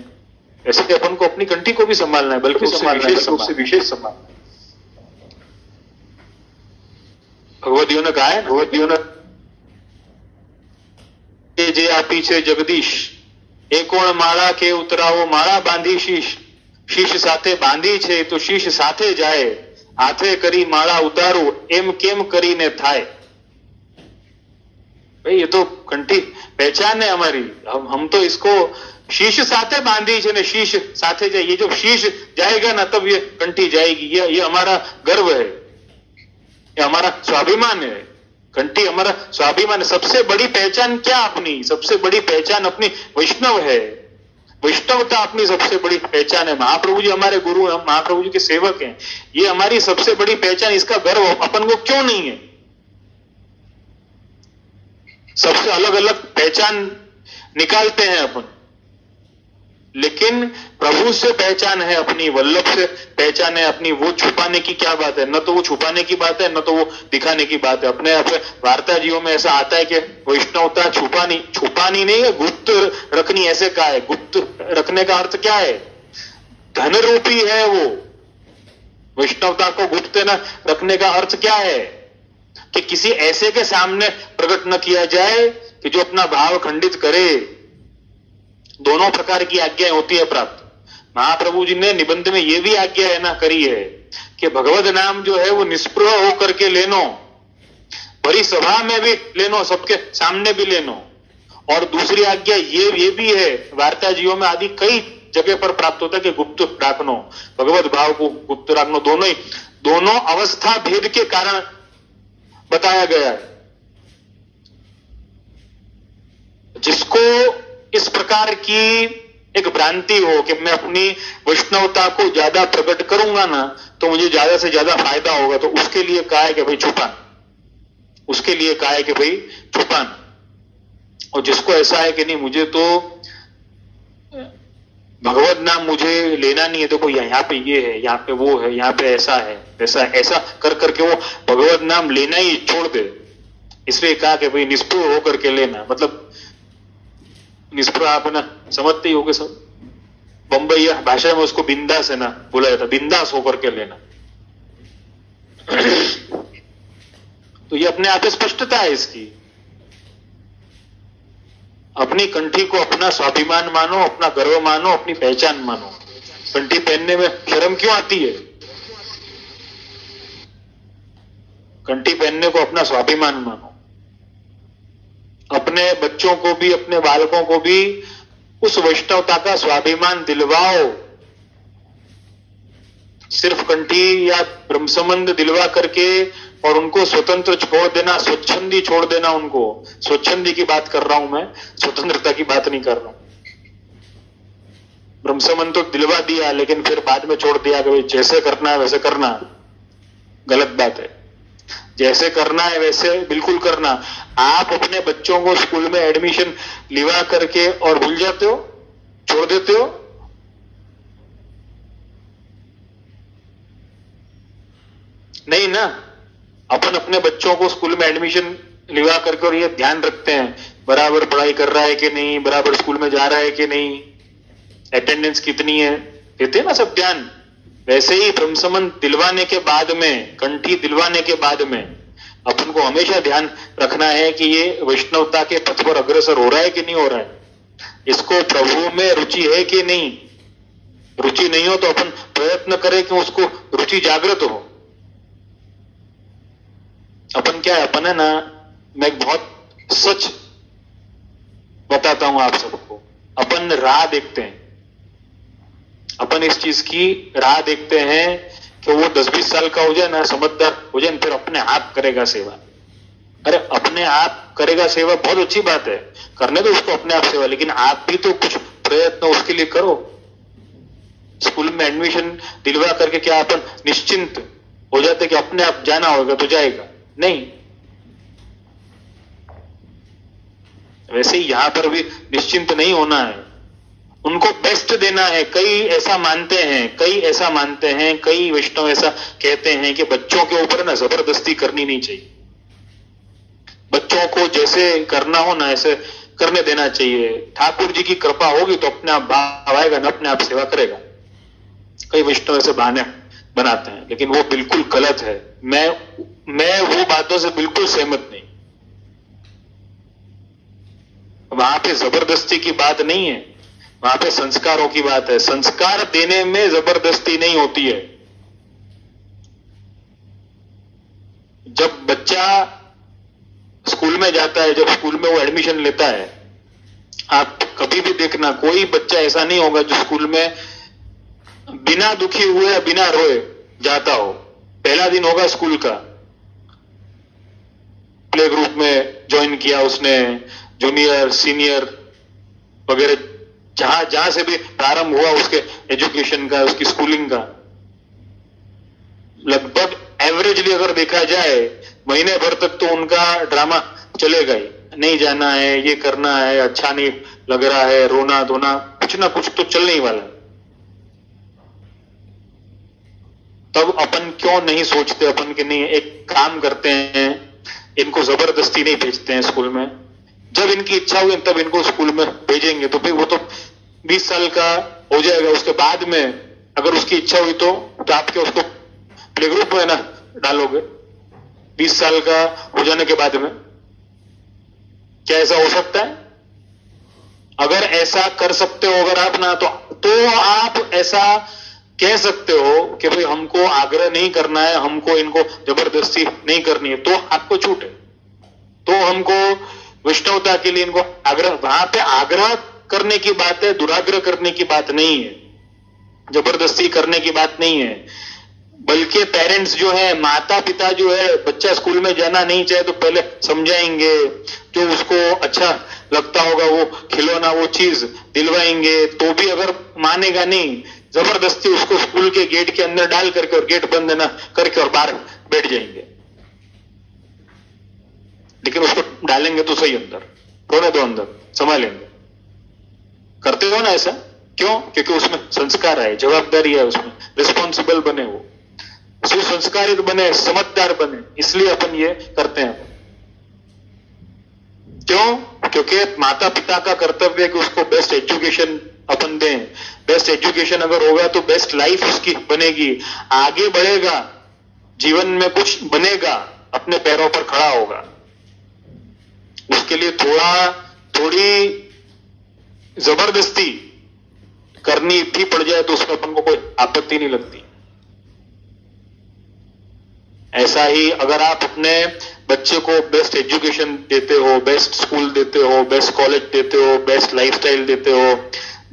ऐसे कि अपन को अपनी कंठी को भी संभालना है, बल्कि उससे विशेष संभालना है। भगवदियों ने कहा है, भगवदियों ने जे आपी छे जगदीश, एकोण माळा के उतरावो माळा बांधी शीश, शीश साथे बांधी छे तो शीश साथे जाए, हाथे करी माळा उतारू एम केम करीने थाय। भाई ये तो कंठी पहचान है हमारी, हम तो इसको शीश साथे बांधी छे ने शीश साथे जाए, ये जब शीश जाएगा ना तब ये कंठी जाएगी। ये हमारा गर्व है, ये हमारा स्वाभिमान है। कंठी हमारा स्वाभिमान है। सबसे बड़ी पहचान क्या अपनी? सबसे बड़ी पहचान अपनी वैष्णव है, वैष्णवता अपनी सबसे बड़ी पहचान है। महाप्रभु जी हमारे गुरु हैं, हम महाप्रभु जी के सेवक हैं, ये हमारी सबसे बड़ी पहचान। इसका गर्व अपन को क्यों नहीं है? सबसे अलग अलग पहचान निकालते हैं अपन, लेकिन प्रभु से पहचान है अपनी, वल्लभ से पहचान है अपनी। वो छुपाने की क्या बात है? न तो वो छुपाने की बात है, न तो वो दिखाने की बात है। अपने वार्ता जीवों में ऐसा आता है कि वैष्णवता छुपानी नहीं है, गुप्त रखनी। ऐसे कहा है। गुप्त रखने का अर्थ क्या है? धन रूपी है वो। वैष्णवता को गुप्त न रखने का अर्थ क्या है? कि किसी ऐसे के सामने प्रकट न किया जाए कि जो अपना भाव खंडित करे। दोनों प्रकार की आज्ञाएं होती है प्राप्त। महाप्रभु जी ने निबंध में यह भी आज्ञा है ना करी है कि भगवत नाम जो है वो निष्प्रह होकर के लेनो, बड़ी सभा में भी लेनो, सबके सामने भी लेनो। और दूसरी आज्ञा ये भी है, वार्ता जीवों में आदि कई जगह पर प्राप्त होता है कि गुप्त राखनो, भगवत भाव को गुप्त राखनो। दोनों अवस्था भेद के कारण बताया गया है। प्रकार की एक भ्रांति हो कि मैं अपनी वैष्णवता को ज्यादा प्रकट करूंगा ना तो मुझे ज्यादा से ज्यादा फायदा होगा, तो उसके लिए कहा है कि भाई छुपान, उसके लिए कहा है कि भाई छुपान। और जिसको ऐसा है कि नहीं मुझे तो भगवत नाम मुझे लेना नहीं है, देखो यहाँ पे ये है, यहाँ पे वो है, यहाँ पे ऐसा है, ऐसा ऐसा कर करके वो भगवत नाम लेना ही छोड़ दे। इसलिए कहा कि भाई निष्प्रिय होकर के लेना, मतलब निष्प्रिय आप ना समझते ही होगे सब, बंबई भाषा में उसको बिंदास है ना बोला जाता, बिंदास होकर के लेना। तो ये अपने आप स्पष्टता है इसकी। अपनी कंठी को अपना स्वाभिमान मानो, अपना गर्व मानो, अपनी पहचान मानो। कंठी पहनने में शर्म क्यों आती है? कंठी पहनने को अपना स्वाभिमान मानो। अपने बच्चों को भी, अपने बालकों को भी उस वैष्णवता का स्वाभिमान दिलवाओ। सिर्फ कंठी या ब्रह्मसंबंध दिलवा करके और उनको स्वतंत्र छोड़ देना, स्वच्छंदी छोड़ देना उनको, स्वच्छंदी की बात कर रहा हूं मैं, स्वतंत्रता की बात नहीं कर रहा हूं। ब्रह्मसंबंध तो दिलवा दिया लेकिन फिर बाद में छोड़ दिया कि भाई जैसे करना है वैसे करना, गलत बात है। जैसे करना है वैसे बिल्कुल करना। आप अपने बच्चों को स्कूल में एडमिशन लिवा करके और भूल जाते हो, छोड़ देते हो। नहीं ना, अपन अपने बच्चों को स्कूल में एडमिशन लिवा करके और ये ध्यान रखते हैं बराबर पढ़ाई कर रहा है कि नहीं, बराबर स्कूल में जा रहा है कि नहीं, अटेंडेंस कितनी है, देते ना सब ध्यान। वैसे ही ब्रह्मसंबंध दिलवाने के बाद में, कंठी दिलवाने के बाद में अपन को हमेशा ध्यान रखना है कि ये वैष्णवता के पथ पर अग्रसर हो रहा है कि नहीं हो रहा है, इसको प्रभु में रुचि है कि नहीं। रुचि नहीं हो तो अपन प्रयत्न करें कि उसको रुचि जागृत हो। अपन क्या है, अपन है ना, मैं बहुत सच बताता हूं आप सबको, अपन राह देखते हैं, अपन इस चीज की राह देखते हैं कि वो 10-20 साल का हो जाए ना, समझदार हो जाए, फिर अपने आप करेगा सेवा। अरे अपने आप करेगा सेवा बहुत अच्छी बात है, करने दो उसको अपने आप सेवा, लेकिन आप भी तो कुछ प्रयत्न उसके लिए करो। स्कूल में एडमिशन दिलवा करके क्या अपन निश्चिंत हो जाते कि अपने आप जाना होगा तो जाएगा? नहीं। वैसे ही यहां पर भी निश्चिंत नहीं होना है, उनको बेस्ट देना है। कई ऐसा मानते हैं, कई वैष्णव ऐसा कहते हैं कि बच्चों के ऊपर ना जबरदस्ती करनी नहीं चाहिए, बच्चों को जैसे करना हो ना ऐसे करने देना चाहिए। ठाकुर जी की कृपा होगी तो अपने आप भाव आएगा ना, अपने आप सेवा करेगा। कई वैष्णव ऐसे बहाने बनाते हैं, लेकिन वो बिल्कुल गलत है। मैं वो बातों से बिल्कुल सहमत नहीं। वहां पे जबरदस्ती की बात नहीं है, वहां पे संस्कारों की बात है। संस्कार देने में जबरदस्ती नहीं होती है। जब बच्चा स्कूल में जाता है, जब स्कूल में वो एडमिशन लेता है, आप कभी भी देखना कोई बच्चा ऐसा नहीं होगा जो स्कूल में बिना दुखी हुए या बिना रोए जाता हो। पहला दिन होगा स्कूल का, प्ले ग्रुप में ज्वाइन किया उसने, जूनियर सीनियर वगैरह, जहां से भी प्रारंभ हुआ उसके एजुकेशन का, उसकी स्कूलिंग का, लगभग एवरेजली अगर देखा जाए महीने भर तक तो उनका ड्रामा चलेगा ही। नहीं जाना है, ये करना है, अच्छा नहीं लग रहा है, रोना धोना, कुछ ना कुछ तो चलने ही वाला है। तब अपन क्यों नहीं सोचते अपन के नहीं एक काम करते हैं, इनको जबरदस्ती नहीं भेजते हैं स्कूल में। जब इनकी इच्छा हुई तब इनको स्कूल में भेजेंगे, तो फिर वो तो 20 साल का हो जाएगा। उसके बाद में अगर उसकी इच्छा हुई तो आप क्या उसको प्ले ग्रुप में ना डालोगे 20 साल का हो जाने के बाद में? क्या ऐसा हो सकता है? अगर ऐसा कर सकते हो अगर आप ना, तो आप ऐसा कह सकते हो कि भाई हमको आग्रह नहीं करना है, हमको इनको जबरदस्ती नहीं करनी है, तो आपको छूट है। तो हमको वैष्णवता के लिए इनको आग्रह, वहां पे आग्रह करने की बात है, दुराग्रह करने की बात नहीं है, जबरदस्ती करने की बात नहीं है। बल्कि पेरेंट्स जो है, माता पिता जो है, बच्चा स्कूल में जाना नहीं चाहे तो पहले समझाएंगे, जो उसको अच्छा लगता होगा वो खिलौना, वो चीज दिलवाएंगे तो भी अगर मानेगा नहीं, जबरदस्ती उसको स्कूल के गेट के अंदर डाल करके और गेट बंद ना करके और बाहर बैठ जाएंगे। लेकिन उसको डालेंगे तो सही अंदर, रोने दो अंदर, संभालेंगे। करते हो ना ऐसा? क्यों? क्योंकि उसमें संस्कार है, जवाबदारी है, उसमें रिस्पॉन्सिबल बने, वो सुसंस्कारित बने, समझदार बने, इसलिए अपन ये करते हैं। क्यों? क्योंकि माता पिता का कर्तव्य है कि उसको बेस्ट एजुकेशन अपन दें। बेस्ट एजुकेशन अगर होगा तो बेस्ट लाइफ उसकी बनेगी, आगे बढ़ेगा, जीवन में कुछ बनेगा, अपने पैरों पर खड़ा होगा। उसके लिए थोड़ी जबरदस्ती करनी भी पड़ जाए तो उसमें अपन को कोई आपत्ति नहीं लगती। ऐसा ही अगर आप अपने बच्चे को बेस्ट एजुकेशन देते हो, बेस्ट स्कूल देते हो, बेस्ट कॉलेज देते हो, बेस्ट लाइफस्टाइल देते हो,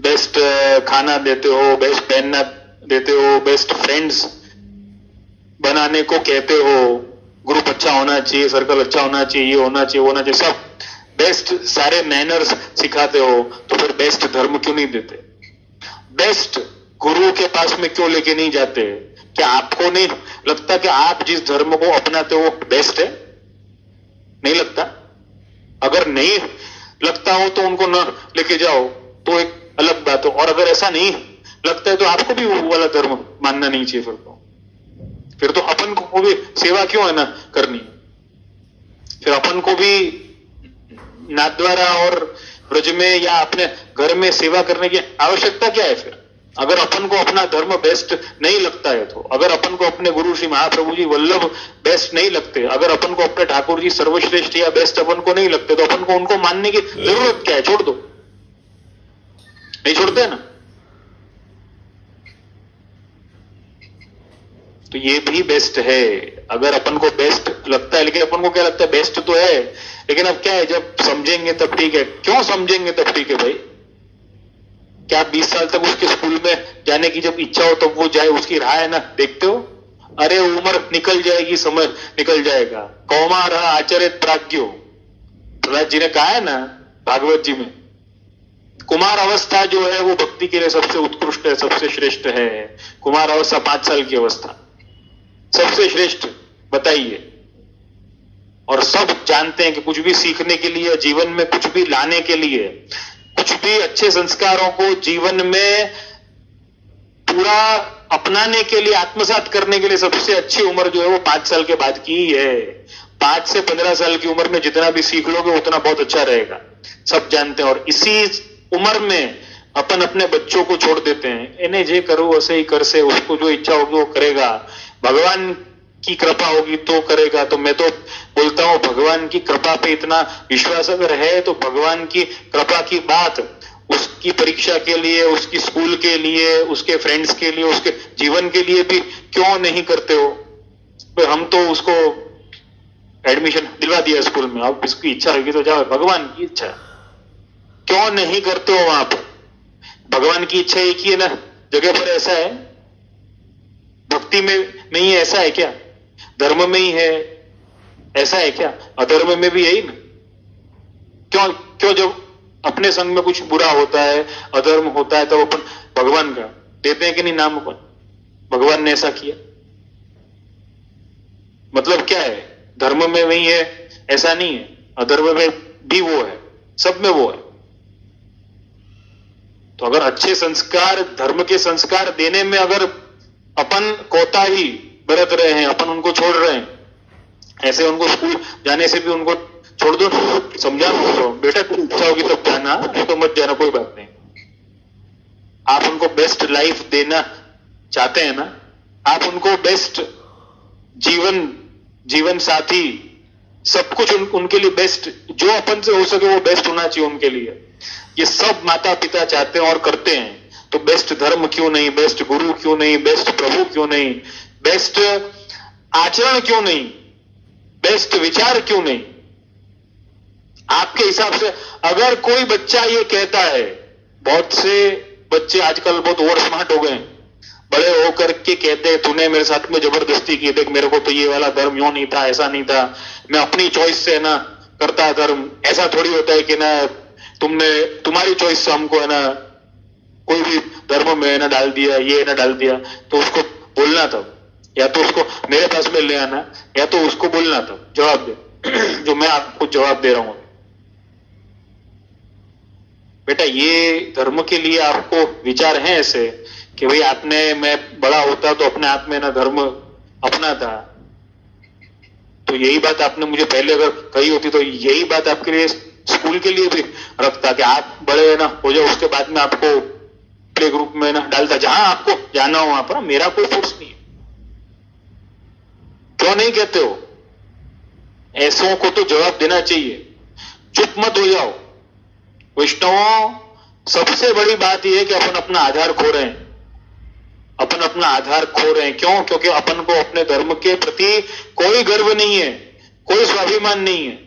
बेस्ट खाना देते हो, बेस्ट पहनना देते हो, बेस्ट फ्रेंड्स बनाने को कहते हो, ग्रुप अच्छा होना चाहिए, सर्कल अच्छा होना चाहिए, ये होना चाहिए, वो होना चाहिए, सब बेस्ट सारे मैनर्स सिखाते हो, तो फिर बेस्ट धर्म क्यों नहीं देते? बेस्ट गुरु के पास में क्यों लेके नहीं जाते? क्या आपको नहीं लगता कि आप जिस धर्म को अपनाते हो वो बेस्ट है? नहीं लगता? अगर नहीं लगता हो तो उनको न लेके जाओ तो एक अलग बात हो, और अगर ऐसा नहीं लगता है तो आपको भी वो वाला धर्म मानना नहीं चाहिए। फिर तो अपन को भी सेवा क्यों है ना करनी? फिर अपन को भी नाथद्वारा और ब्रज में या अपने घर में सेवा करने की आवश्यकता क्या है? फिर अगर अपन को अपना धर्म बेस्ट नहीं लगता है तो, अगर अपन को अपने गुरु श्री महाप्रभु जी वल्लभ बेस्ट नहीं लगते, अगर अपन को अपने ठाकुर जी सर्वश्रेष्ठ या बेस्ट अपन को नहीं लगते, तो अपन को उनको मानने की जरूरत क्या है? छोड़ दो। नहीं छोड़ते ना? तो ये भी बेस्ट है अगर अपन को बेस्ट लगता है। लेकिन अपन को क्या लगता है? बेस्ट तो है, लेकिन अब क्या है, जब समझेंगे तब ठीक है। क्यों समझेंगे तब ठीक है भाई? क्या 20 साल तक उसके स्कूल में जाने की जब इच्छा हो तब वो जाए? उसकी राह है ना, देखते हो? अरे उम्र निकल जाएगी, समय निकल जाएगा। कौमार आचरित प्राज्ञो, प्रहलाद जी ने कहा है ना भागवत जी में, कुमार अवस्था जो है वो भक्ति के लिए सबसे उत्कृष्ट है, सबसे श्रेष्ठ है। कुमार अवस्था 5 साल की अवस्था सबसे श्रेष्ठ बताइए। और सब जानते हैं कि कुछ भी सीखने के लिए, जीवन में कुछ भी लाने के लिए, कुछ भी अच्छे संस्कारों को जीवन में पूरा अपनाने के लिए, आत्मसात करने के लिए सबसे अच्छी उम्र जो है वो 5 साल के बाद की ही है। 5 से 15 साल की उम्र में जितना भी सीख लोगे उतना बहुत अच्छा रहेगा, सब जानते हैं। और इसी उम्र में अपन अपने बच्चों को छोड़ देते हैं, इन्हें जे करो वैसे ही कर से, उसको जो इच्छा होगी वो करेगा, भगवान की कृपा होगी तो करेगा। तो मैं तो बोलता हूं भगवान की कृपा पे इतना विश्वास अगर है तो भगवान की कृपा की बात उसकी परीक्षा के लिए, उसकी स्कूल के लिए, उसके फ्रेंड्स के लिए, उसके जीवन के लिए भी क्यों नहीं करते हो? तो हम तो उसको एडमिशन दिलवा दिया स्कूल में, अब इसकी इच्छा होगी तो जाओ, भगवान की इच्छा क्यों नहीं करते हो? वहां पर भगवान की इच्छा एक ही है ना जगह पर, ऐसा है? भक्ति में नहीं है ऐसा है क्या? धर्म में ही है ऐसा है क्या? अधर्म में भी यही ना? क्यों जब अपने संग में कुछ बुरा होता है, अधर्म होता है, तो अपन भगवान का देते हैं कि नहीं नाम? अपन भगवान ने ऐसा किया, मतलब क्या है? धर्म में वही है ऐसा नहीं है, अधर्म में भी वो है, सब में वो है। तो अगर अच्छे संस्कार, धर्म के संस्कार देने में अगर अपन कोताही बरत रहे हैं, अपन उनको छोड़ रहे हैं, ऐसे उनको स्कूल जाने से भी उनको छोड़ दो, समझा दो, बेटा कुछ इच्छा होगी तब जाना, नहीं तो मत जाना, कोई बात नहीं। आप उनको बेस्ट लाइफ देना चाहते हैं ना, आप उनको बेस्ट जीवन साथी, सब कुछ उनके लिए बेस्ट, जो अपन से हो सके वो बेस्ट होना चाहिए उनके लिए। ये सब माता पिता चाहते हैं और करते हैं, तो बेस्ट धर्म क्यों नहीं? बेस्ट गुरु क्यों नहीं? बेस्ट प्रभु क्यों नहीं? बेस्ट आचरण क्यों नहीं? बेस्ट विचार क्यों नहीं? आपके हिसाब से अगर कोई बच्चा ये कहता है, बहुत से बच्चे आजकल बहुत ओवर स्मार्ट हो गए, बड़े होकर के कहते हैं तूने मेरे साथ में जबरदस्ती की, देख मेरे को तो ये वाला धर्म यूं नहीं था, ऐसा नहीं था, मैं अपनी चॉइस से ना करता धर्म। ऐसा थोड़ी होता है कि ना तुमने तुम्हारी चॉइस से हमको है ना कोई भी धर्म में ना डाल दिया, ये ना डाल दिया, तो उसको बोलना था, या तो उसको मेरे पास में ले आना, या तो उसको बोलना था, जवाब दे जो मैं आपको जवाब दे रहा हूं। बेटा ये धर्म के लिए आपको विचार है ऐसे कि भाई आपने, मैं बड़ा होता तो अपने आप में ना धर्म अपना था, तो यही बात आपने मुझे पहले अगर कही होती तो यही बात आपके लिए स्कूल के लिए भी रखता कि आप बड़े ना हो जाओ, उसके बाद में आपको प्ले ग्रुप में ना डालता, जहां आपको जाना हो वहां पर। मेरा कोई फोर्स नहीं है। क्यों नहीं कहते हो? ऐसों को तो जवाब देना चाहिए, चुप मत हो जाओ। वैष्णवों, सबसे बड़ी बात यह है कि अपन अपना आधार खो रहे हैं, अपन अपना आधार खो रहे हैं। क्यों? क्योंकि अपन को अपने धर्म के प्रति कोई गर्व नहीं है, कोई स्वाभिमान नहीं है।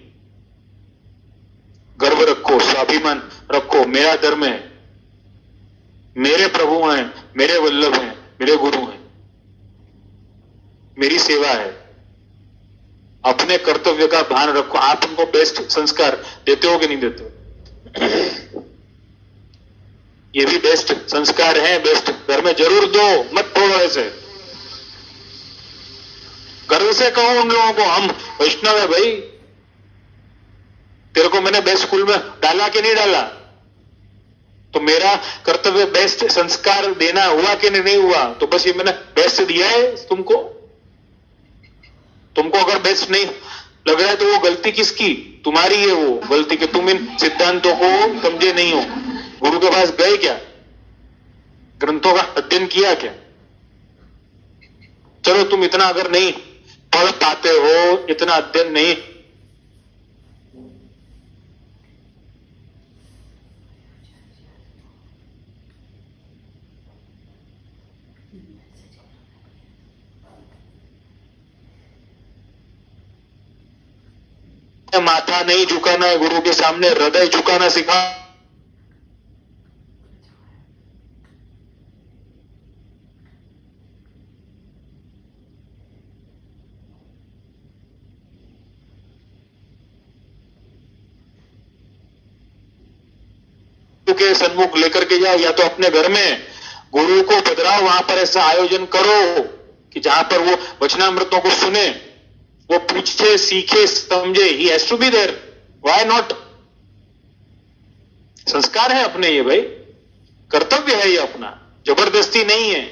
गर्व रखो, स्वाभिमान रखो, मेरा धर्म है, मेरे प्रभु हैं, मेरे वल्लभ हैं, मेरे गुरु हैं, मेरी सेवा है। अपने कर्तव्य का भान रखो। आप उनको बेस्ट संस्कार देते हो कि नहीं देते हो? ये भी बेस्ट संस्कार है, बेस्ट घर में जरूर दो, मत छोड़ो ऐसे। गर्व से कहो उन लोगों को, हम वैष्णव है भाई, तेरे को मैंने बेस्ट स्कूल में डाला कि नहीं डाला, तो मेरा कर्तव्य बेस्ट संस्कार देना हुआ कि नहीं हुआ, तो बस ये मैंने बेस्ट दिया है तुमको। तुमको अगर बेस्ट नहीं लग रहा है तो वो गलती किसकी? तुम्हारी है वो गलती कि तुम इन सिद्धांतों को समझे नहीं हो। गुरु के पास गए क्या? ग्रंथों का अध्ययन किया क्या? चलो तुम इतना अगर नहीं पढ़ पाते हो, इतना अध्ययन नहीं, माथा नहीं झुकाना है गुरु के सामने, हृदय झुकाना सिखा। के सन्मुख लेकर के जाओ, या तो अपने घर में गुरु को पधराओ, वहां पर ऐसा आयोजन करो कि जहां पर वो वचनामृतों को सुने, वो पूछे, सीखे, समझे। He has to be there, why not? संस्कार है अपने ये भाई, कर्तव्य है ये अपना, जबरदस्ती नहीं है।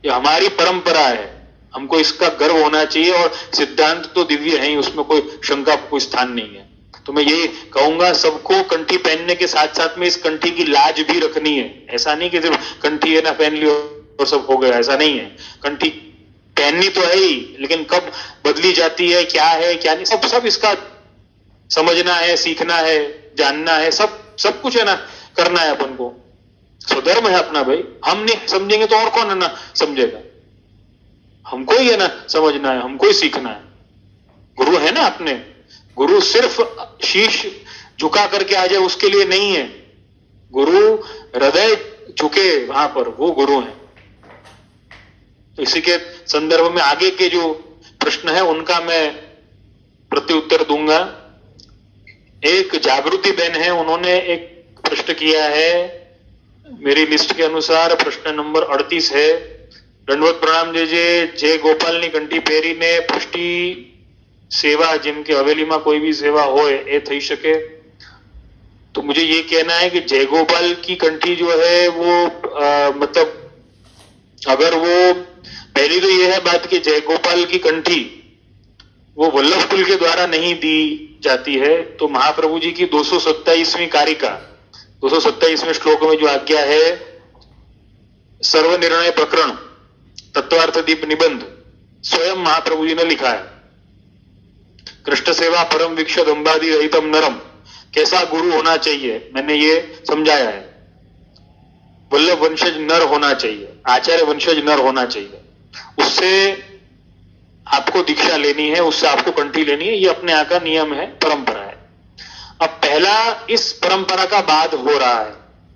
ये हमारी परंपरा है, हमको इसका गर्व होना चाहिए। और सिद्धांत तो दिव्य है ही, उसमें कोई शंका कोई स्थान नहीं है। तो मैं यही कहूंगा सबको, कंठी पहनने के साथ साथ में इस कंठी की लाज भी रखनी है। ऐसा नहीं कि सिर्फ कंठी है ना पहन लियो और सब हो गया, ऐसा नहीं है। कंठी पहननी तो है ही, लेकिन कब बदली जाती है, क्या है क्या नहीं, सब इसका समझना है, सीखना है, जानना है, सब कुछ है ना, करना है अपन को। स्वधर्म है अपना भाई। हम नहीं समझेंगे तो और कौन है ना समझेगा? हमको ही है ना समझना है, हमको ही सीखना है। गुरु है ना अपने, गुरु सिर्फ शीश झुका करके आ जाए उसके लिए नहीं है। गुरु हृदय झुके वहां पर, वो गुरु है। तो इसी के संदर्भ में आगे के जो प्रश्न है उनका मैं प्रत्युत्तर दूंगा। एक जागृति बहन है, उन्होंने एक प्रश्न किया है, मेरी लिस्ट के अनुसार प्रश्न नंबर 38 है। दंडवत प्रणाम जय गोपाल ની કંઠી પહેરીને પુષ્ટિ सेवा जिनके हवेली में कोई भी सेवा हो ये थई सके। तो मुझे ये कहना है कि जय गोपाल की कंठी जो है वो मतलब अगर वो, पहली तो ये है बात कि जय गोपाल की कंठी वो वल्लभ कुल के द्वारा नहीं दी जाती है। तो महाप्रभु जी की 227वीं कारिका 227वें श्लोक में जो आज्ञा है, सर्वनिर्णय प्रकरण तत्वार्थ दीप निबंध स्वयं महाप्रभु जी ने लिखा है। कृष्ण सेवा परम विक्षत अंबादी रहितम नरम, कैसा गुरु होना चाहिए मैंने ये समझाया है। वल्लभ वंशज नर होना चाहिए, आचार्य वंशज नर होना चाहिए, उससे आपको दीक्षा लेनी है, उससे आपको कंठी लेनी है। ये अपने यहाँ का नियम है, परंपरा है। अब पहला इस परंपरा का बाद हो रहा है,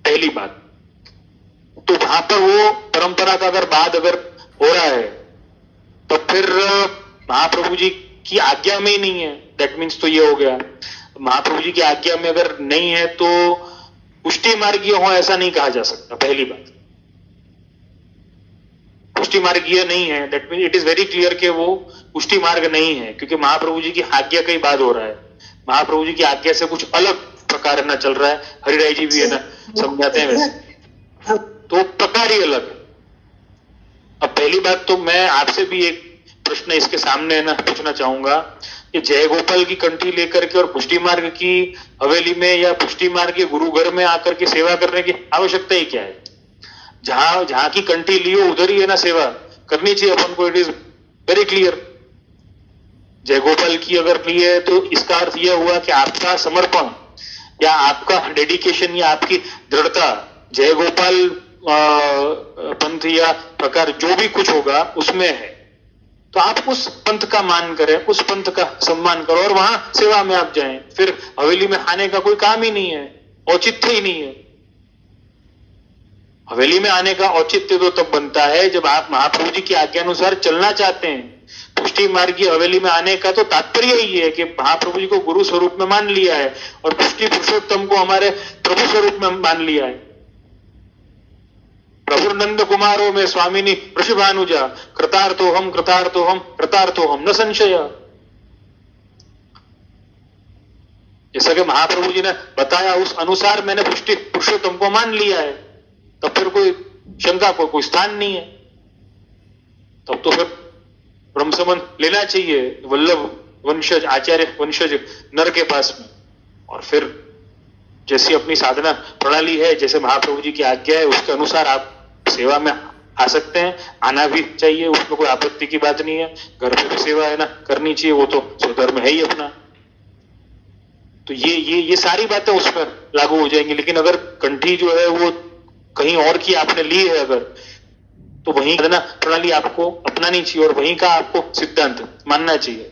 पहली बात। तो वहां पर वो परंपरा का अगर बाद अगर हो रहा है तो फिर महाप्रभु जी की आज्ञा में ही नहीं है, दैट मीन्स तो ये हो गया। महाप्रभु जी की आज्ञा में अगर नहीं है तो पुष्टि मार्गीय हो ऐसा नहीं कहा जा सकता। पहली बात, पुष्टि मार्गीय नहीं है, that mean it is very clear कि वो पुष्टि मार्ग नहीं है, क्योंकि महाप्रभु जी की आज्ञा का ही बात हो रहा है। महाप्रभु जी की आज्ञा से कुछ अलग प्रकार ना चल रहा है। हरिराय जी भी है ना समझाते हैं वैसे, तो प्रकार ही अलग है। अब पहली बात तो मैं आपसे भी एक प्रश्न इसके सामने है ना पूछना चाहूंगा कि जय गोपाल की कंठी लेकर के और पुष्टि मार्ग की हवेली में या पुष्टि मार्ग के गुरु घर में आकर के सेवा करने की आवश्यकता ही क्या है? जहां जहां की कंठी लियो उधर ही है ना सेवा करनी चाहिए अपन को। It is very clear. जय गोपाल की अगर ली है तो इसका अर्थ यह हुआ कि आपका समर्पण या आपका डेडिकेशन या आपकी दृढ़ता जय गोपाल पंथ या प्रकार जो भी कुछ होगा उसमें है। तो आप उस पंथ का मान करें, उस पंथ का सम्मान करो और वहां सेवा में आप जाएं। फिर हवेली में आने का कोई काम ही नहीं है, औचित्य ही नहीं है। हवेली में आने का औचित्य तो तब बनता है जब आप महाप्रभु जी की आज्ञानुसार चलना चाहते हैं। पुष्टि मार्ग की हवेली में आने का तो तात्पर्य ही है कि महाप्रभु जी को गुरु स्वरूप में मान लिया है और पुष्टि पुरुषोत्तम को हमारे प्रभु स्वरूप में मान लिया है। प्रभु नंद कुमारों में स्वामिनी वृषभानुजा कृतार्थो हम कृतार्थो हम कृतार्थो हम न संशय। जैसा कि महाप्रभु जी ने बताया उस अनुसार मैंने पुष्टि पुरुषोत्तम को मान लिया है, तब फिर कोई शंका को कोई स्थान नहीं है। तब तो फिर ब्रह्म संबंध लेना चाहिए वल्लभ वंशज आचार्य वंशज नर के पास में। और फिर जैसी अपनी साधना प्रणाली है, जैसे महाप्रभु जी की आज्ञा है, उसके अनुसार आप सेवा में आ सकते हैं, आना भी चाहिए, उसमें कोई आपत्ति की बात नहीं है। घर में भी सेवा है ना करनी चाहिए, वो तो स्वधर्म है ही अपना। तो ये सारी बातें उस पर लागू हो जाएंगी। लेकिन अगर कंठी जो है वो कहीं और की आपने ली है अगर, तो वहीं साधना प्रणाली आपको अपनानी चाहिए और वहीं का आपको सिद्धांत मानना चाहिए।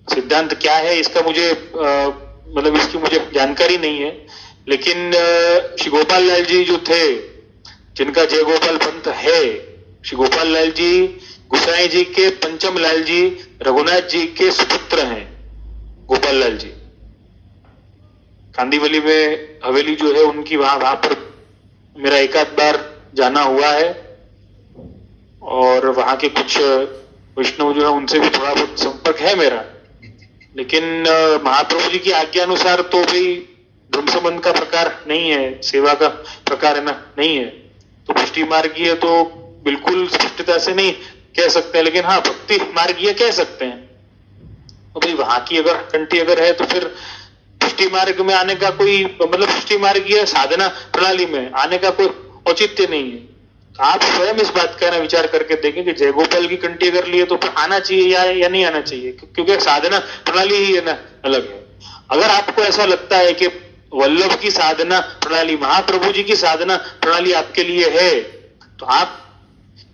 सिद्धांत क्या है इसका मुझे मतलब इसकी मुझे जानकारी नहीं है, लेकिन श्री गोपाल लाल जी जो थे जिनका जय गोपाल पंथ है, श्री गोपाल लाल जी गुसाई जी के पंचम लाल जी रघुनाथ जी के सुपुत्र हैं। गोपाल लाल जी कांदीवली में हवेली जो है उनकी वहां पर मेरा एक आध बार जाना हुआ है और वहां के कुछ वैष्णव जो है उनसे भी थोड़ा बहुत संपर्क है मेरा। लेकिन महाप्रभु जी की आज्ञा अनुसार तो भाई ब्रह्म संबंध का प्रकार नहीं है, सेवा का प्रकार है ना नहीं है, तो पुष्टि मार्गीय तो बिल्कुल स्पष्टता से नहीं कह सकते, लेकिन हाँ भक्ति मार्गीय कह सकते हैं। तो भाई वहां की अगर कंठी अगर है तो फिर पुष्टि मार्ग में आने का कोई मतलब पुष्टि मार्गीय साधना प्रणाली में आने का कोई औचित्य नहीं है। तो आप स्वयं इस बात का ना विचार करके देखें कि जय गोपाल की कंठी अगर लिए तो फिर आना चाहिए या नहीं आना चाहिए, क्योंकि साधना प्रणाली ही है ना अलग है। अगर आपको ऐसा लगता है कि वल्लभ की साधना प्रणाली महाप्रभु जी की साधना प्रणाली आपके लिए है तो आप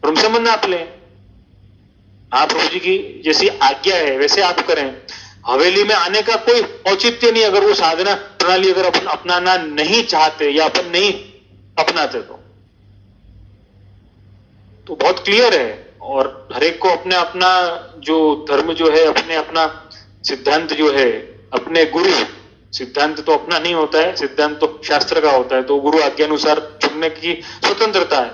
ब्रह्म संबंध नाप लें। महाप्रभु जी की जैसी आज्ञा है वैसे आप करें। हवेली में आने का कोई औचित्य नहीं अगर वो साधना प्रणाली अगर अपन अपनाना नहीं चाहते या अपन नहीं अपनाते तो बहुत क्लियर है। और हरेक को अपने अपना जो धर्म जो है अपने अपना सिद्धांत जो है अपने गुरु सिद्धांत तो अपना नहीं होता है, सिद्धांत तो शास्त्र का होता है, तो गुरु आज्ञा अनुसार चुनने की स्वतंत्रता है।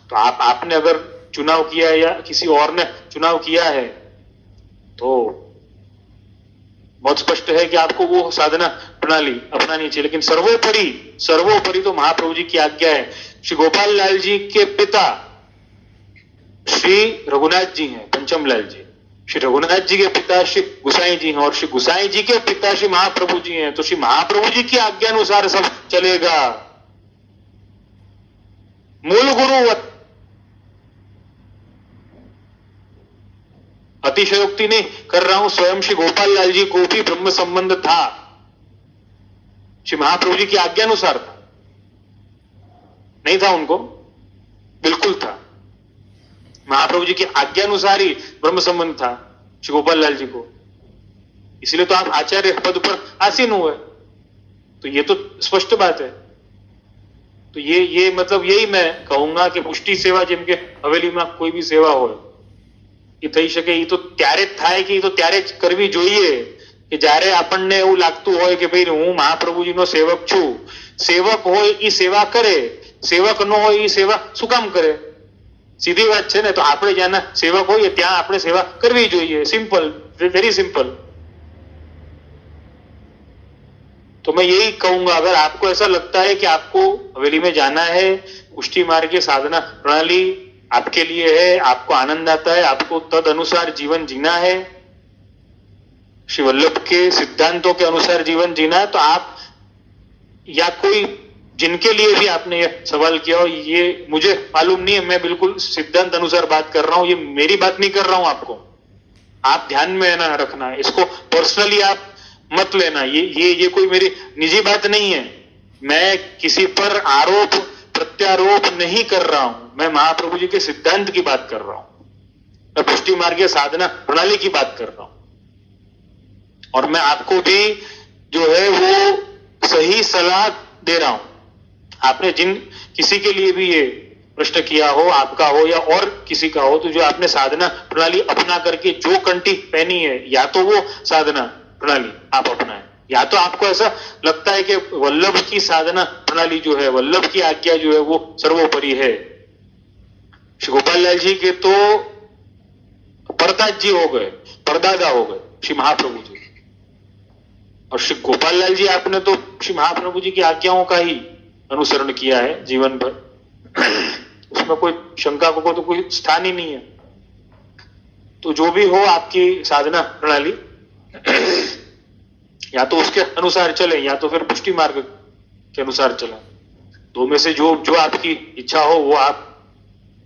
तो आपने अगर चुनाव किया है या किसी और ने चुनाव किया है तो बहुत स्पष्ट है कि आपको वो साधना प्रणाली अपनानी चाहिए। लेकिन सर्वोपरि तो महाप्रभु जी की आज्ञा है। श्री गोपाल लाल जी के पिता श्री रघुनाथ जी हैं, पंचम लाल जी। श्री रघुनाथ जी के पिता श्री गुसाई जी हैं और श्री गुसाई जी के पिता श्री महाप्रभु जी हैं। तो श्री महाप्रभु जी की आज्ञा अनुसार सब चलेगा। मूल गुरुवत अतिशयोक्ति नहीं कर रहा हूं, स्वयं श्री गोपाल लाल जी को भी ब्रह्म संबंध था, श्री महाप्रभु जी की आज्ञा अनुसार था, नहीं था उनको, बिल्कुल था। महाप्रभु जी की आज्ञा अनुसार ही ब्रह्म संबंध था श्री गोपाल लाल जी को, इसलिए तो आप आचार्य पद पर आसीन हुए। तो ये तो स्पष्ट बात है। तो ये मतलब यही मैं कहूंगा कि पुष्टि सेवा जिनके हवेली में कोई भी सेवा हो એ થઈ શકે, એ તો ત્યારે જ થાય કે એ તો ત્યારે જ કરવી જોઈએ કે જ્યારે આપણને એવું લાગતું હોય કે ભાઈ હું મહાપ્રભુજીનો સેવક છું, સેવક હોય એ સેવા કરે, સેવક ન હોય એ સેવા શું કામ કરે? સીધી વાત છે ને. તો આપણે જ્યાં સેવક હોઈએ ત્યાં આપણે સેવા કરવી જોઈએ. Simple, very simple. तो मैं यही कहूंगा, अगर आपको ऐसा लगता है कि आपको हवेली में जाना है, पुष्टि मार्ग की साधना प्रणाली आपके लिए है, आपको आनंद आता है, आपको तद अनुसार जीवन जीना है, श्री वल्लभ के सिद्धांतों के अनुसार जीवन जीना है, तो आप या कोई जिनके लिए भी आपने ये सवाल किया हो, ये मुझे मालूम नहीं है, मैं बिल्कुल सिद्धांत अनुसार बात कर रहा हूं, ये मेरी बात नहीं कर रहा हूं आपको, आप ध्यान में ना रखना है, इसको पर्सनली आप मत लेना, ये कोई मेरी निजी बात नहीं है, मैं किसी पर आरोप प्रत्यारोप नहीं कर रहा हूं, मैं महाप्रभु जी के सिद्धांत की बात कर रहा हूं, मैं पुष्टि मार्ग साधना प्रणाली की बात कर रहा हूं, और मैं आपको भी जो है वो सही सलाह दे रहा हूं. आपने जिन किसी के लिए भी ये प्रश्न किया हो, आपका हो या और किसी का हो, तो जो आपने साधना प्रणाली अपना करके जो कंठी पहनी है, या तो वो साधना प्रणाली आप अपनाएं, या तो आपको ऐसा लगता है कि वल्लभ की साधना प्रणाली जो है, वल्लभ की आज्ञा जो है वो सर्वोपरि है. श्री गोपाल लाल जी के तो परदादा जी हो गए, परदादा हो गए श्री महाप्रभु जी, और श्री गोपाल लाल जी आपने तो श्री महाप्रभु जी की आज्ञाओं का ही अनुसरण किया है जीवन भर, उसमें कोई शंका को तो कोई स्थान ही नहीं है. तो जो भी हो आपकी साधना प्रणाली, या तो उसके अनुसार चले या तो फिर पुष्टि मार्ग के अनुसार चले, दो में से जो आपकी इच्छा हो वो आप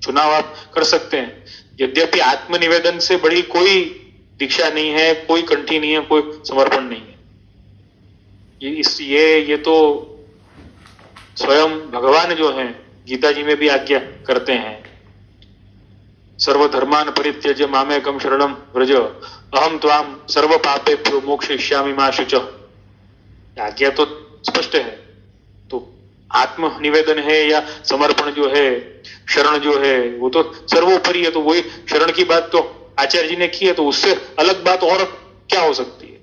चुनाव आप कर सकते हैं. यद्यपि आत्मनिवेदन से बड़ी कोई दीक्षा नहीं है, कोई कंठी नहीं है, कोई समर्पण नहीं है. ये तो स्वयं भगवान जो हैं गीता जी में भी आज्ञा करते हैं, सर्वधर्मान परित्यज्य मामेकं शरणं व्रज अहम त्वाम सर्व पापेभ्यो मोक्षयिष्यामि मा शुचः. आज्ञा तो स्पष्ट है. तो आत्म निवेदन है या समर्पण जो है, शरण जो है, वो तो सर्वोपरि है. तो वही शरण की बात तो आचार्य जी ने की है, तो उससे अलग बात और क्या हो सकती है?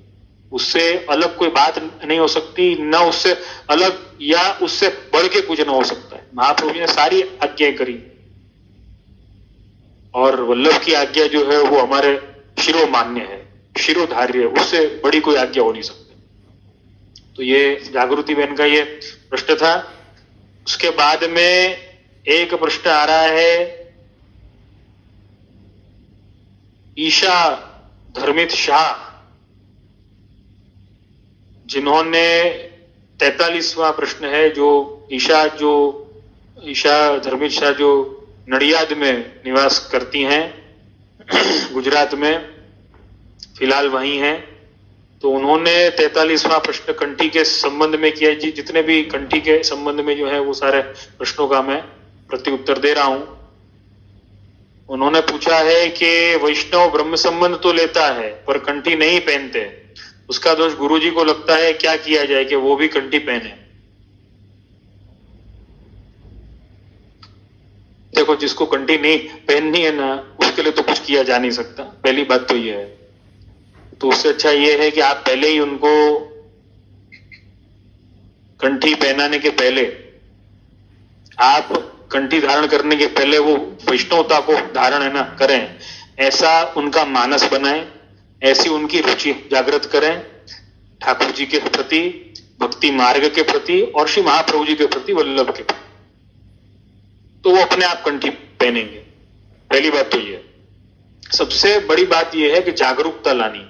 उससे अलग कोई बात नहीं हो सकती, ना उससे अलग या उससे बढ़ के कुछ ना हो सकता है. महाप्रभु जी ने सारी आज्ञाएं करी, और वल्लभ की आज्ञा जो है वो हमारे शिरोमान्य है, शिरोधार्य है, उससे बड़ी कोई आज्ञा हो नहीं सकती. तो ये जागृति बहन का ये प्रश्न था. उसके बाद में एक प्रश्न आ रहा है ईशा धर्मित शाह, जिन्होंने 43वां प्रश्न है, जो ईशा धर्मित शाह जो नडियाद में निवास करती हैं, गुजरात में फिलहाल वहीं हैं. तो उन्होंने 43वां प्रश्न कंठी के संबंध में किया. जी जितने भी कंठी के संबंध में जो है वो सारे प्रश्नों का मैं प्रत्युत्तर दे रहा हूं. उन्होंने पूछा है कि वैष्णव ब्रह्म संबंध तो लेता है पर कंठी नहीं पहनते, उसका दोष गुरुजी को लगता है, क्या किया जाए कि वो भी कंठी पहने? देखो, जिसको कंठी नहीं पहननी है ना, उसके लिए तो कुछ किया जा नहीं सकता, पहली बात तो ये है. तो उससे अच्छा ये है कि आप पहले ही उनको कंठी पहनाने के पहले, आप कंठी धारण करने के पहले वो वैष्णवता को धारण है ना करें, ऐसा उनका मानस बनाएं, ऐसी उनकी रुचि जागृत करें ठाकुर जी के प्रति, भक्ति मार्ग के प्रति और श्री महाप्रभु जी के प्रति, वल्लभ के प्रति, तो वो अपने आप कंठी पहनेंगे. पहली बात तो ये. सबसे बड़ी बात यह है कि जागरूकता लानी,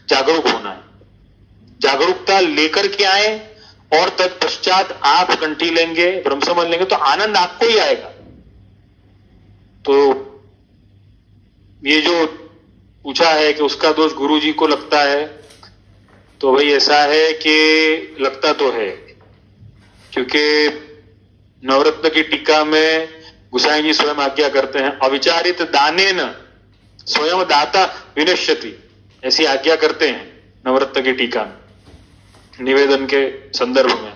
जागरूक होना है. जागरूकता लेकर के आए और तत्पश्चात आप कंठी लेंगे, ब्रह्म संबंध लेंगे, तो आनंद आपको ही आएगा. तो ये जो पूछा है कि उसका दोष गुरु जी को लगता है, तो भाई ऐसा है कि लगता तो है, क्योंकि नवरत्न की टीका में गोसाई जी स्वयं आज्ञा करते हैं, अविचारित दानेन स्वयं दाता विनश्यति, ऐसी आज्ञा करते हैं नवरत्न की टीका में, निवेदन के संदर्भ में,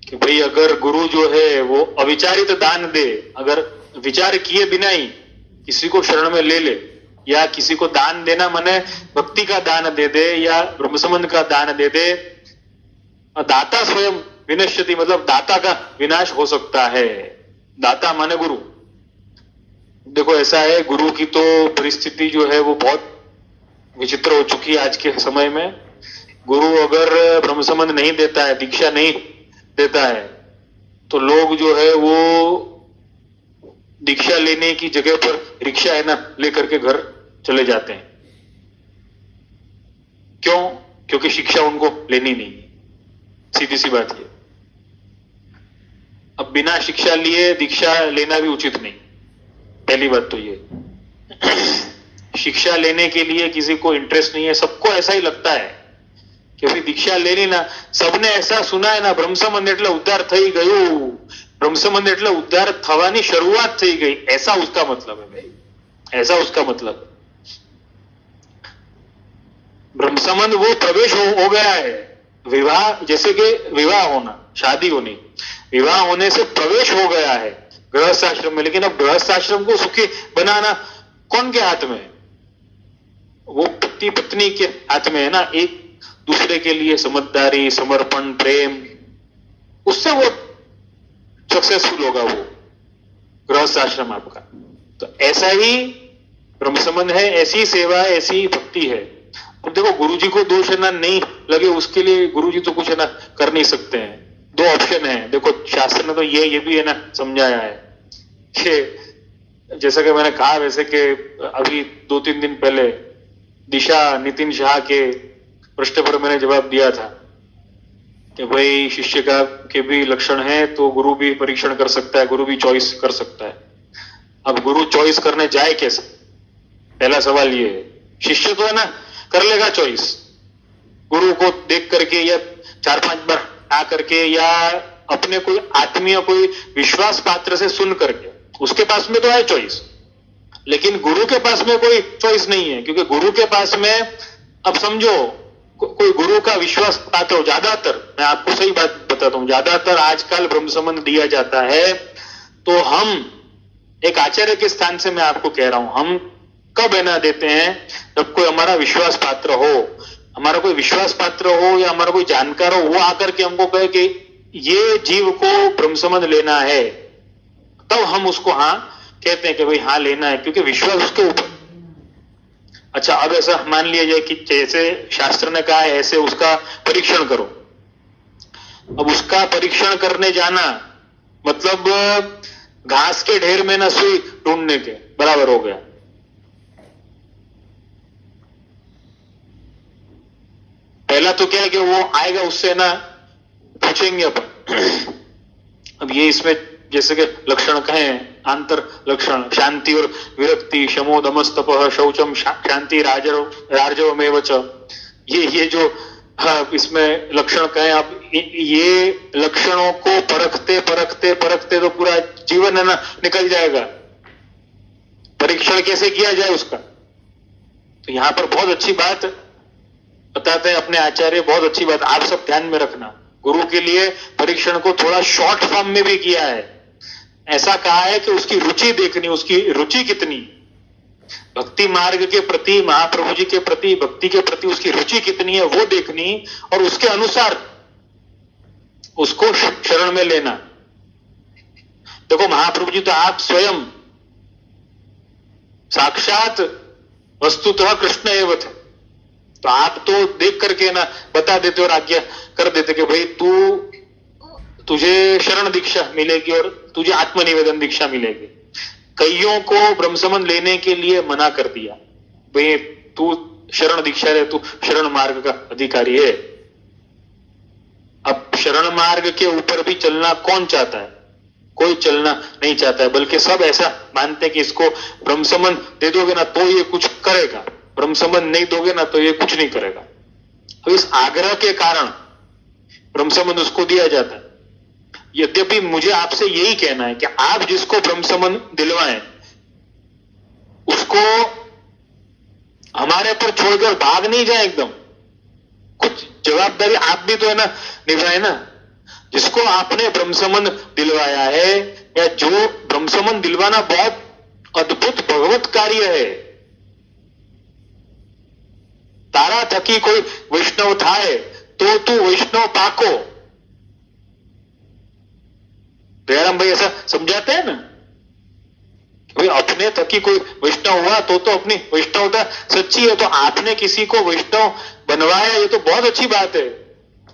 कि भाई अगर गुरु जो है वो अविचारित दान दे, अगर विचार किए बिना ही किसी को शरण में ले ले, या किसी को दान देना माने भक्ति का दान दे दे या ब्रह्म संबंध का दान दे दे, दाता स्वयं विनश्यति, मतलब दाता का विनाश हो सकता है। दाता माने गुरु। देखो ऐसा है, गुरु की तो परिस्थिति जो है वो बहुत विचित्र हो चुकी है आज के समय में। गुरु अगर ब्रह्म संबंध नहीं देता है, दीक्षा नहीं देता है, तो लोग जो है वो दीक्षा लेने की जगह पर रिक्शा है ना लेकर के घर चले जाते हैं। क्यों? क्योंकि शिक्षा उनको लेनी नहीं है। सीधी सी बात है। अब बिना शिक्षा लिए दीक्षा लेना भी उचित नहीं। पहली बात तो ये, शिक्षा लेने के लिए किसी को इंटरेस्ट नहीं है। सबको ऐसा ही लगता है कि भाई दीक्षा लेनी ना, सबने ऐसा सुना है ना, ब्रह्म संबंध એટલે ઉદ્ધાર થઈ ગયું, ब्रह्म संबंध એટલે उद्धार થવાની શરૂઆત થઈ ગઈ, ऐसा उसका मतलब है भाई, ऐसा उसका मतलब। ब्रह्म संबंध वो प्रवेश हो गया है। विवाह, जैसे कि विवाह होना, शादी होनी, विवाह होने से प्रवेश हो गया है गृहस्थ आश्रम में। लेकिन अब गृहस्थ आश्रम को सुखी बनाना कौन के हाथ में है? वो पति पत्नी के हाथ में है ना। एक दूसरे के लिए समझदारी, समर्पण, प्रेम, उससे वो सक्सेसफुल होगा वो गृहस्थ आश्रम आपका। तो ऐसा ही ब्रह्म संबंध है, ऐसी सेवा है, ऐसी भक्ति है। अब देखो गुरुजी को दोष है ना नहीं लगे, उसके लिए गुरुजी तो कुछ है ना कर नहीं सकते हैं। दो ऑप्शन है। देखो शास्त्र ने तो ये भी है ना समझाया है कि जैसा कि मैंने कहा वैसे कि अभी 2-3 दिन पहले दिशा नितिन शाह के प्रश्न पर मैंने जवाब दिया था कि भाई शिष्य का के भी लक्षण है तो गुरु भी परीक्षण कर सकता है, गुरु भी चॉइस कर सकता है। अब गुरु चॉइस करने जाए कैसे? पहला सवाल ये है। शिष्य तो है ना कर लेगा चॉइस, गुरु को देख करके या 4-5 बार आ करके या अपने कोई आत्मीय कोई विश्वास पात्र से सुन करके, उसके पास में तो है चॉइस। लेकिन गुरु के पास में कोई चॉइस नहीं है, क्योंकि गुरु के पास में, अब समझो कोई गुरु का विश्वास पात्र हो, ज्यादातर, मैं आपको सही बात बताता हूं, ज्यादातर आजकल ब्रह्म संबंध दिया जाता है तो हम एक आचार्य के स्थान से मैं आपको कह रहा हूं, हम कब है ना देते हैं? जब कोई हमारा विश्वास पात्र हो, हमारा कोई विश्वास पात्र हो या हमारा कोई जानकार हो, वो आकर के हमको कहे कि ये जीव को ब्रह्म संबंध लेना है, तब हम उसको हाँ कहते हैं कि भाई हाँ लेना है, क्योंकि विश्वास उसके ऊपर। अच्छा, अब ऐसा मान लिया जाए कि जैसे शास्त्र ने कहा है ऐसे उसका परीक्षण करो। अब उसका परीक्षण करने जाना मतलब घास के ढेर में ना सुई ढूंढने के बराबर हो गया। पहला तो क्या है कि वो आएगा, उससे ना पूछेंगे अपन। अब ये इसमें जैसे कि लक्षण कहें, आंतर लक्षण, शांति और विरक्ति, शमो दमस्तपः शौचम शांति राजवमेव च, ये जो इसमें लक्षण कहें आप, ये लक्षणों को परखते परखते परखते तो पूरा जीवन है ना निकल जाएगा। परीक्षण कैसे किया जाए उसका, तो यहां पर बहुत अच्छी बात बताते हैं अपने आचार्य, बहुत अच्छी बात आप सब ध्यान में रखना। गुरु के लिए परीक्षण को थोड़ा शॉर्ट फॉर्म में भी किया है। ऐसा कहा है कि उसकी रुचि देखनी, उसकी रुचि कितनी, भक्ति मार्ग के प्रति, महाप्रभु जी के प्रति, भक्ति के प्रति उसकी रुचि कितनी है वो देखनी, और उसके अनुसार उसको शरण में लेना। देखो महाप्रभु जी तो आप स्वयं साक्षात वस्तुतः कृष्ण एवं थे, तो आप तो देख करके ना बता देते और आज्ञा कर देते कि भाई तुझे शरण दीक्षा मिलेगी और तुझे आत्मनिवेदन दीक्षा मिलेगी। कईयों को ब्रह्म संबंध लेने के लिए मना कर दिया, भाई तू शरण दीक्षा ले, तू शरण मार्ग का अधिकारी है। अब शरण मार्ग के ऊपर भी चलना कौन चाहता है? कोई चलना नहीं चाहता है, बल्कि सब ऐसा मानते हैं कि इसको ब्रह्म संबंध दे दोगे ना तो ये कुछ करेगा, ब्रह्म संबंध नहीं दोगे ना तो ये कुछ नहीं करेगा। तो इस आग्रह के कारण ब्रह्म संबंध उसको दिया जाता है। यद्यपि मुझे आपसे यही कहना है कि आप जिसको ब्रह्म संबंध दिलवाएं उसको हमारे पर छोड़कर भाग नहीं जाए एकदम, कुछ जवाबदारी आप भी तो है ना निभाए ना। जिसको आपने ब्रह्म संबंध दिलवाया है, या जो ब्रह्म संबंध दिलवाना बहुत अद्भुत भगवत कार्य है, तारा थकी कोई वैष्णव थाए तो तू वैष्णव पाको। दयाराम भाई ऐसा समझाते हैं ना, भाई अपने थकी कोई वैष्णव हुआ तो अपनी वैष्णवता सच्ची है। तो आपने किसी को वैष्णव बनवाया, ये तो बहुत अच्छी बात है,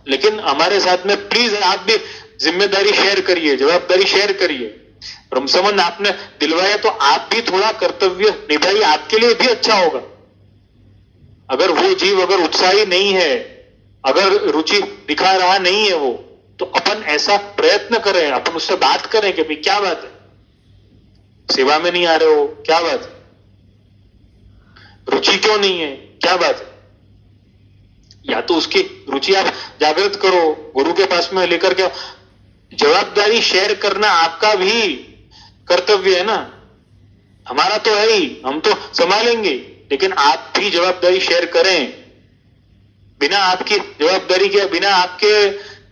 लेकिन हमारे साथ में प्लीज आप भी जिम्मेदारी शेयर करिए, जवाबदारी शेयर करिए। ब्रह्मसंबंध आपने दिलवाया तो आप भी थोड़ा कर्तव्य निभाइए, आपके लिए भी अच्छा होगा। अगर वो जीव अगर उत्साही नहीं है, अगर रुचि दिखा रहा नहीं है वो, तो अपन ऐसा प्रयत्न करें, अपन उससे बात करें कि भाई क्या बात है, सेवा में नहीं आ रहे हो, क्या बात है, रुचि क्यों नहीं है, क्या बात है। या तो उसकी रुचि आप जागृत करो, गुरु के पास में लेकर के। जवाबदारी शेयर करना आपका भी कर्तव्य है ना, हमारा तो है ही, हम तो संभालेंगे, लेकिन आप भी जवाबदारी शेयर करें। बिना आपकी जवाबदारी के, बिना आपके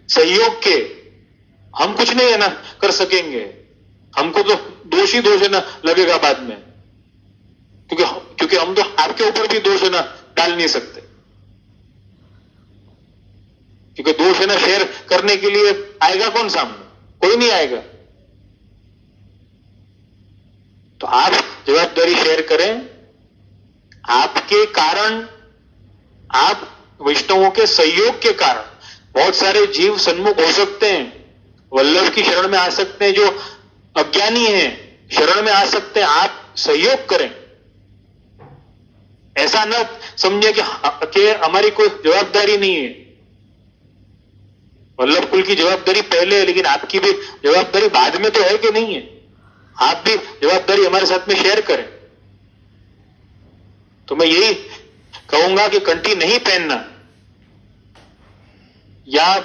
सहयोग के हम कुछ नहीं है ना कर सकेंगे। हमको तो दोष ही दोष है ना लगेगा बाद में, क्योंकि हम तो आपके ऊपर भी दोष है ना डाल नहीं सकते, क्योंकि दोष है ना शेयर करने के लिए आएगा कौन सामने, कोई नहीं आएगा। तो आप जवाबदारी शेयर करें। आपके कारण, आप वैष्णवों के सहयोग के कारण बहुत सारे जीव सन्मुख हो सकते हैं, वल्लभ की शरण में आ सकते हैं, जो अज्ञानी हैं शरण में आ सकते हैं। आप सहयोग करें, ऐसा न समझे कि हमारी कोई जवाबदारी नहीं है। वल्लभ कुल की जवाबदारी पहले है, लेकिन आपकी भी जवाबदारी बाद में तो है कि नहीं है। आप भी जवाबदारी हमारे साथ में शेयर करें। तो मैं यही कहूंगा कि कंठी नहीं पहनना, या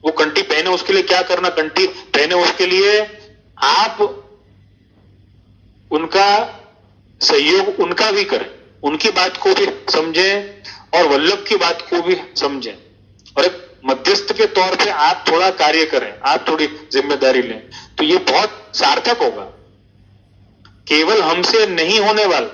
वो कंठी पहने उसके लिए क्या करना, कंठी पहने उसके लिए आप उनका सहयोग उनका भी करें, उनकी बात को भी समझें और वल्लभ की बात को भी समझें, और एक मध्यस्थ के तौर पे आप थोड़ा कार्य करें, आप थोड़ी जिम्मेदारी लें, तो ये बहुत सार्थक होगा। केवल हमसे नहीं होने वाला,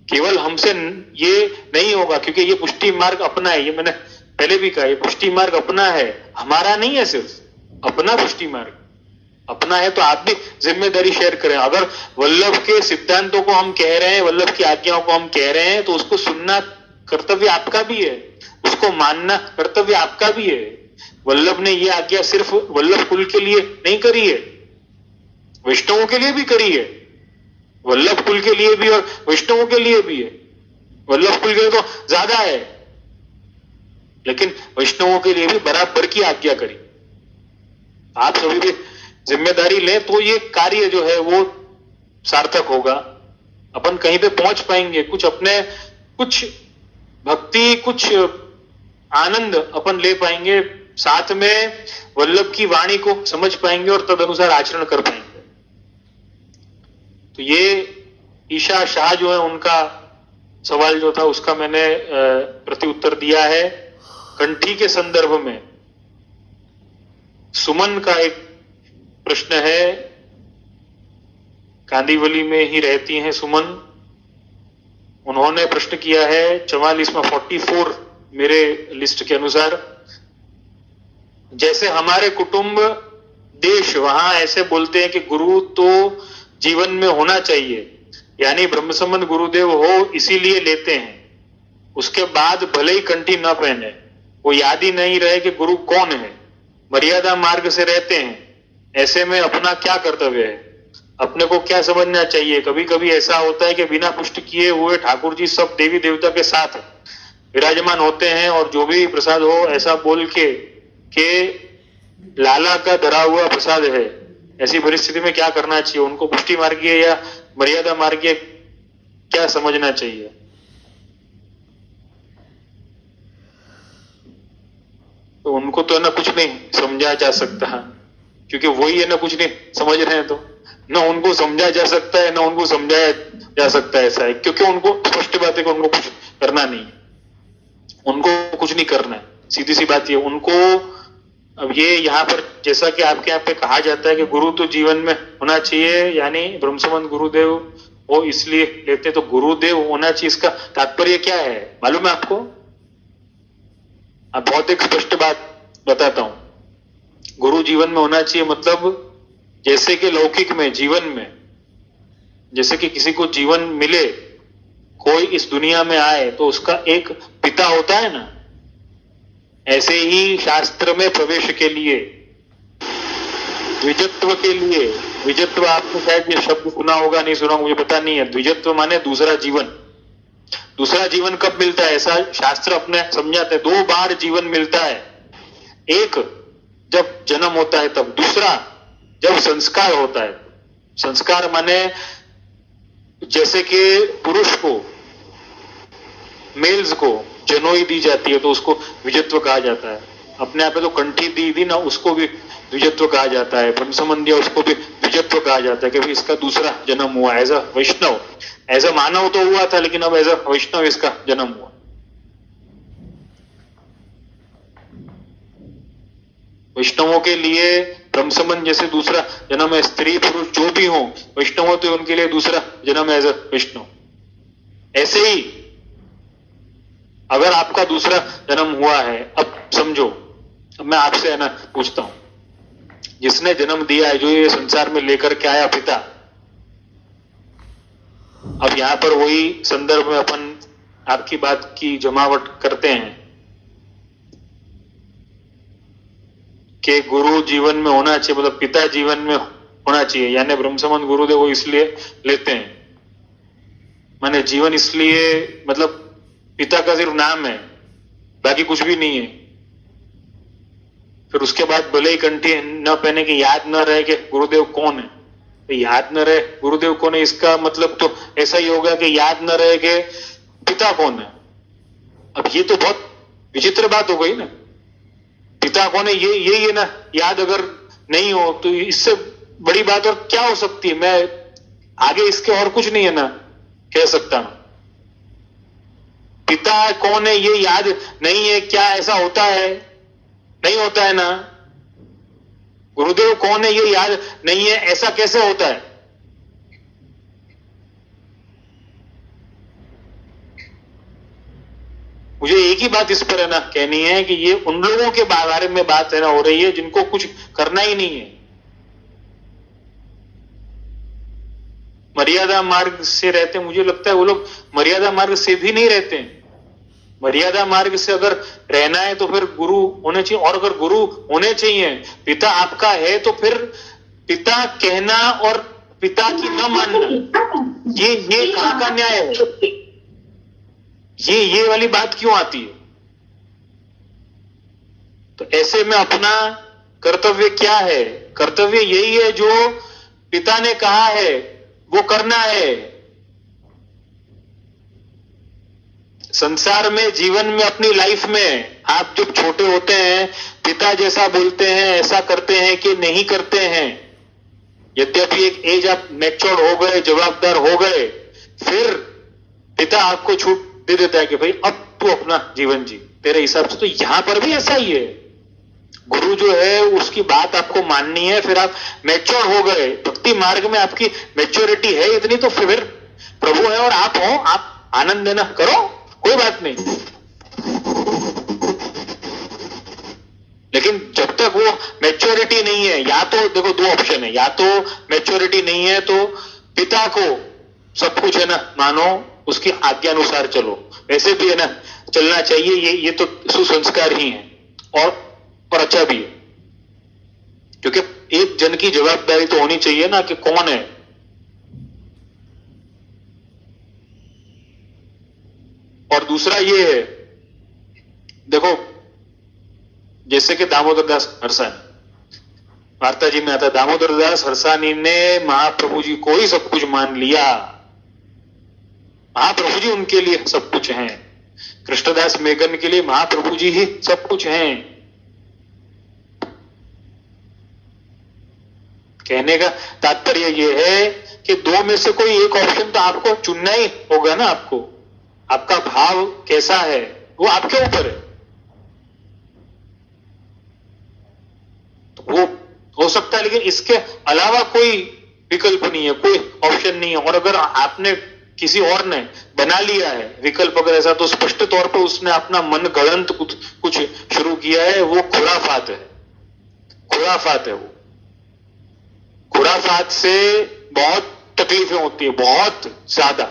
केवल हमसे ये नहीं होगा, क्योंकि ये पुष्टि मार्ग अपना है, ये मैंने पहले भी कहा, ये पुष्टि मार्ग अपना है, हमारा नहीं है, सिर्फ अपना पुष्टि मार्ग अपना है। तो आप भी जिम्मेदारी शेयर करें। अगर वल्लभ के सिद्धांतों को हम कह रहे हैं, वल्लभ की आज्ञाओं को हम कह रहे हैं, तो उसको सुनना कर्तव्य आपका भी है, उसको मानना कर्तव्य आपका भी है। वल्लभ ने यह आज्ञा सिर्फ वल्लभ कुल के लिए नहीं करी है, वैष्णवों के लिए भी करी है। वल्लभ कुल के लिए भी और वैष्णवों के लिए भी है। वल्लभ कुल के लिए तो ज्यादा है, लेकिन वैष्णवों के लिए भी बराबर की आज्ञा करी। आप सभी भी जिम्मेदारी लें तो ये कार्य जो है वो सार्थक होगा। अपन कहीं पे पहुंच पाएंगे, कुछ अपने, कुछ भक्ति, कुछ आनंद अपन ले पाएंगे, साथ में वल्लभ की वाणी को समझ पाएंगे और तदनुसार आचरण कर पाएंगे। तो ये ईशा शाह जो है, उनका सवाल जो था उसका मैंने प्रति उत्तर दिया है। कंठी के संदर्भ में सुमन का एक प्रश्न है, कांदीवली में ही रहती हैं सुमन। उन्होंने प्रश्न किया है 44 में 44 मेरे लिस्ट के अनुसार, जैसे हमारे कुटुंब देश वहां ऐसे बोलते हैं कि गुरु तो जीवन में होना चाहिए, यानी ब्रह्मसंबंध गुरुदेव हो इसीलिए लेते हैं, उसके बाद भले ही कंठी न पहने, वो याद ही नहीं रहे कि गुरु कौन है, मर्यादा मार्ग से रहते हैं, ऐसे में अपना क्या कर्तव्य है, अपने को क्या समझना चाहिए। कभी कभी ऐसा होता है कि बिना पुष्ट किए हुए ठाकुर जी सब देवी देवता के साथ विराजमान होते हैं, और जो भी प्रसाद हो ऐसा बोल के लाला का धरा हुआ प्रसाद है। ऐसी परिस्थिति में क्या करना चाहिए, उनको पुष्टि मार्गीय या मर्यादा मार्गीय क्या समझना चाहिए। तो उनको तो है ना कुछ नहीं समझा जा सकता, क्योंकि वही है ना कुछ नहीं समझ रहे हैं, तो ना उनको समझा जा सकता है ना उनको समझाया जा सकता है। ऐसा है क्योंकि उनको स्पष्ट बात है कि उनको कुछ करना नहीं, उनको कुछ नहीं करना है, सीधी सी बात ये उनको। अब ये यहाँ पर जैसा कि आपके यहाँ पे कहा जाता है कि गुरु तो जीवन में होना चाहिए, यानी ब्रह्मसंबंध गुरुदेव वो इसलिए लेते, तो गुरुदेव होना चाहिए, इसका तात्पर्य क्या है मालूम है आपको? अब बहुत एक स्पष्ट बात बताता हूं। गुरु जीवन में होना चाहिए मतलब जैसे कि लौकिक में, जीवन में, जैसे कि किसी को जीवन मिले, कोई इस दुनिया में आए तो उसका एक पिता होता है ना, ऐसे ही शास्त्र में प्रवेश के लिए, द्विजत्व के लिए, द्विजत्व आपने शायद ये शब्द सुना होगा नहीं सुना मुझे पता नहीं है, द्विजत्व माने दूसरा जीवन। दूसरा जीवन कब मिलता है ऐसा शास्त्र अपने समझाते हैं, 2 बार जीवन मिलता है। एक जब जन्म होता है तब, दूसरा जब संस्कार होता है। संस्कार माने जैसे कि पुरुष को, मेल्स को जनोई दी जाती है तो उसको द्विजत्व कहा जाता है। अपने आप में तो कंठी दी थी ना, उसको भी द्विजत्व कहा जाता है। ब्रह्मसंबंध दिया, उसको भी द्विजत्व कहा जाता है कि भाई इसका दूसरा जन्म हुआ। As a Vaishnav, as a मानव तो हुआ था, लेकिन अब एज अ वैष्णव इसका जन्म हुआ। वैष्णवों के लिए ब्रह्मसंबंध जैसे दूसरा जन्म है, स्त्री पुरुष जो भी हो वैष्णव तो उनके लिए दूसरा जन्म है एज अ वैष्णव। ऐसे ही अगर आपका दूसरा जन्म हुआ है, अब समझो, अब मैं आपसे है ना पूछता हूं, जिसने जन्म दिया है, जो ये संसार में लेकर के आया पिता, अब यहां पर वही संदर्भ में अपन आपकी बात की जमावट करते हैं कि गुरु जीवन में होना चाहिए, मतलब पिता जीवन में होना चाहिए, यानी ब्रह्मसंबंध गुरुदेव वो इसलिए लेते हैं, माने जीवन इसलिए, मतलब पिता का सिर्फ नाम है, बाकी कुछ भी नहीं है। फिर उसके बाद भले ही कंठी न पहने कि याद न रहे कि गुरुदेव कौन है, तो याद न रहे गुरुदेव कौन है, इसका मतलब तो ऐसा ही होगा कि याद न रहे कि पिता कौन है। अब ये तो बहुत विचित्र बात हो गई ना, पिता कौन है ये ना याद अगर नहीं हो तो इससे बड़ी बात और क्या हो सकती है। मैं आगे इसके और कुछ नहीं है ना कह सकता। पिता कौन है ये याद नहीं है, क्या ऐसा होता है? नहीं होता है ना। गुरुदेव कौन है ये याद नहीं है, ऐसा कैसे होता है? मुझे एक ही बात इस पर है ना कहनी है कि ये उन लोगों के बारे में बात है ना हो रही है जिनको कुछ करना ही नहीं है, मर्यादा मार्ग से रहते हैं। मुझे लगता है वो लोग मर्यादा मार्ग से भी नहीं रहते हैं। मर्यादा मार्ग से अगर रहना है तो फिर गुरु होने चाहिए, और अगर गुरु होने चाहिए, पिता आपका है, तो फिर पिता कहना और पिता की न मानना, ये कहां का न्याय है? ये वाली बात क्यों आती है? तो ऐसे में अपना कर्तव्य क्या है? कर्तव्य यही है जो पिता ने कहा है वो करना है। संसार में, जीवन में, अपनी लाइफ में आप जब छोटे होते हैं पिता जैसा बोलते हैं, ऐसा करते हैं कि नहीं करते हैं, यद्यपि एक एज आप मैच्योर हो गए, जवाबदार हो गए, फिर पिता आपको छूट दे देता है कि भाई अब तू अपना जीवन जी तेरे हिसाब से। तो यहां पर भी ऐसा ही है, गुरु जो है उसकी बात आपको माननी है, फिर आप मैच्योर हो गए, भक्ति मार्ग में आपकी मैच्योरिटी है इतनी, तो फिर प्रभु है और आप हो, आप आनंद देना करो, कोई बात नहीं। लेकिन जब तक वो मैच्योरिटी नहीं है, या तो देखो 2 ऑप्शन है, या तो मैच्योरिटी नहीं है तो पिता को सब कुछ है ना मानो, उसकी आज्ञा अनुसार चलो, वैसे भी है ना चलना चाहिए, ये तो सुसंस्कार ही है और अच्छा भी है, क्योंकि एक जन की जवाबदारी तो होनी चाहिए ना कि कौन है। और दूसरा ये है, देखो जैसे कि दामोदर दास हरसानी, वार्ता जी में आता है, दामोदर दास हरसानी ने महाप्रभु जी को ही सब कुछ मान लिया, महाप्रभु जी उनके लिए सब कुछ हैं। कृष्णदास मेघन के लिए महाप्रभु जी ही सब कुछ हैं। कहने का तात्पर्य यह है कि 2 में से कोई एक ऑप्शन तो आपको चुनना ही होगा ना। आपका भाव कैसा है वो आपके ऊपर है। तो वो हो सकता है, लेकिन इसके अलावा कोई विकल्प नहीं है, कोई ऑप्शन नहीं है। और अगर आपने किसी और ने बना लिया है विकल्प अगर ऐसा, तो स्पष्ट तौर पर उसने अपना मन गढ़ंत कुछ शुरू किया है, वो खुराफात है, खुराफात है। वो खुराफात से बहुत तकलीफें होती है, बहुत ज्यादा।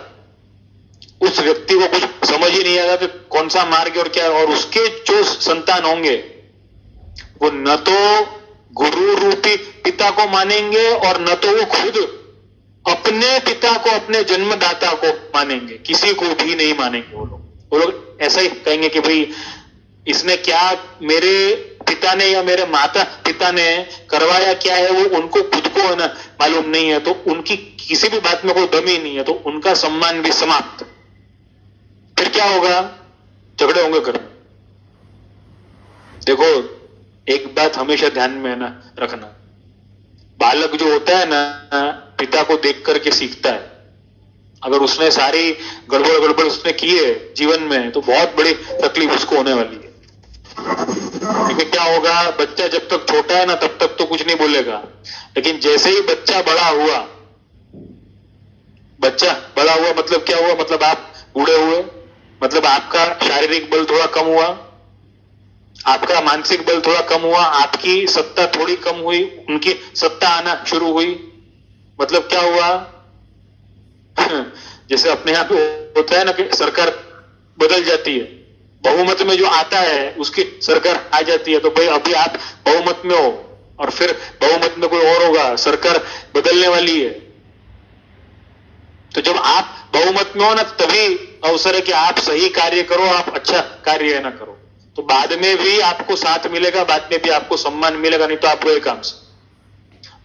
उस व्यक्ति को कुछ समझ ही नहीं आएगा कि कौन सा मार्ग और क्या, और उसके जो संतान होंगे वो न तो गुरु रूपी पिता को मानेंगे और न तो वो खुद अपने पिता को, अपने जन्मदाता को मानेंगे, किसी को भी नहीं मानेंगे। वो लोग ऐसा ही कहेंगे कि भाई इसने क्या, मेरे पिता ने या मेरे माता पिता ने करवाया क्या है, वो उनको खुद को ना मालूम नहीं है, तो उनकी किसी भी बात में कोई दम ही नहीं है, तो उनका सम्मान भी समाप्त। फिर क्या होगा? झगड़े होंगे घर में। देखो एक बात हमेशा ध्यान में ना रखना, बालक जो होता है ना पिता को देख करके सीखता है। अगर उसने सारी गड़बड़ उसने की है जीवन में, तो बहुत बड़ी तकलीफ उसको होने वाली है। लेकिन क्या होगा, बच्चा जब तक छोटा है ना तब तक तो कुछ नहीं बोलेगा, लेकिन जैसे ही बच्चा बड़ा हुआ, बच्चा बड़ा हुआ मतलब क्या हुआ, मतलब आप बूढ़े हुए, मतलब आपका शारीरिक बल थोड़ा कम हुआ, आपका मानसिक बल थोड़ा कम हुआ, आपकी सत्ता थोड़ी कम हुई, उनकी सत्ता आना शुरू हुई। मतलब क्या हुआ, जैसे अपने यहां पे होता है ना कि सरकार बदल जाती है, बहुमत में जो आता है उसकी सरकार आ जाती है। तो भाई अभी आप बहुमत में हो और फिर बहुमत में कोई और होगा, सरकार बदलने वाली है। तो जब आप बहुमत में हो ना, तभी अवसर है कि आप सही कार्य करो, आप अच्छा कार्य ना करो, तो बाद में भी आपको साथ मिलेगा, बाद में भी आपको सम्मान मिलेगा, नहीं तो आप गए काम से।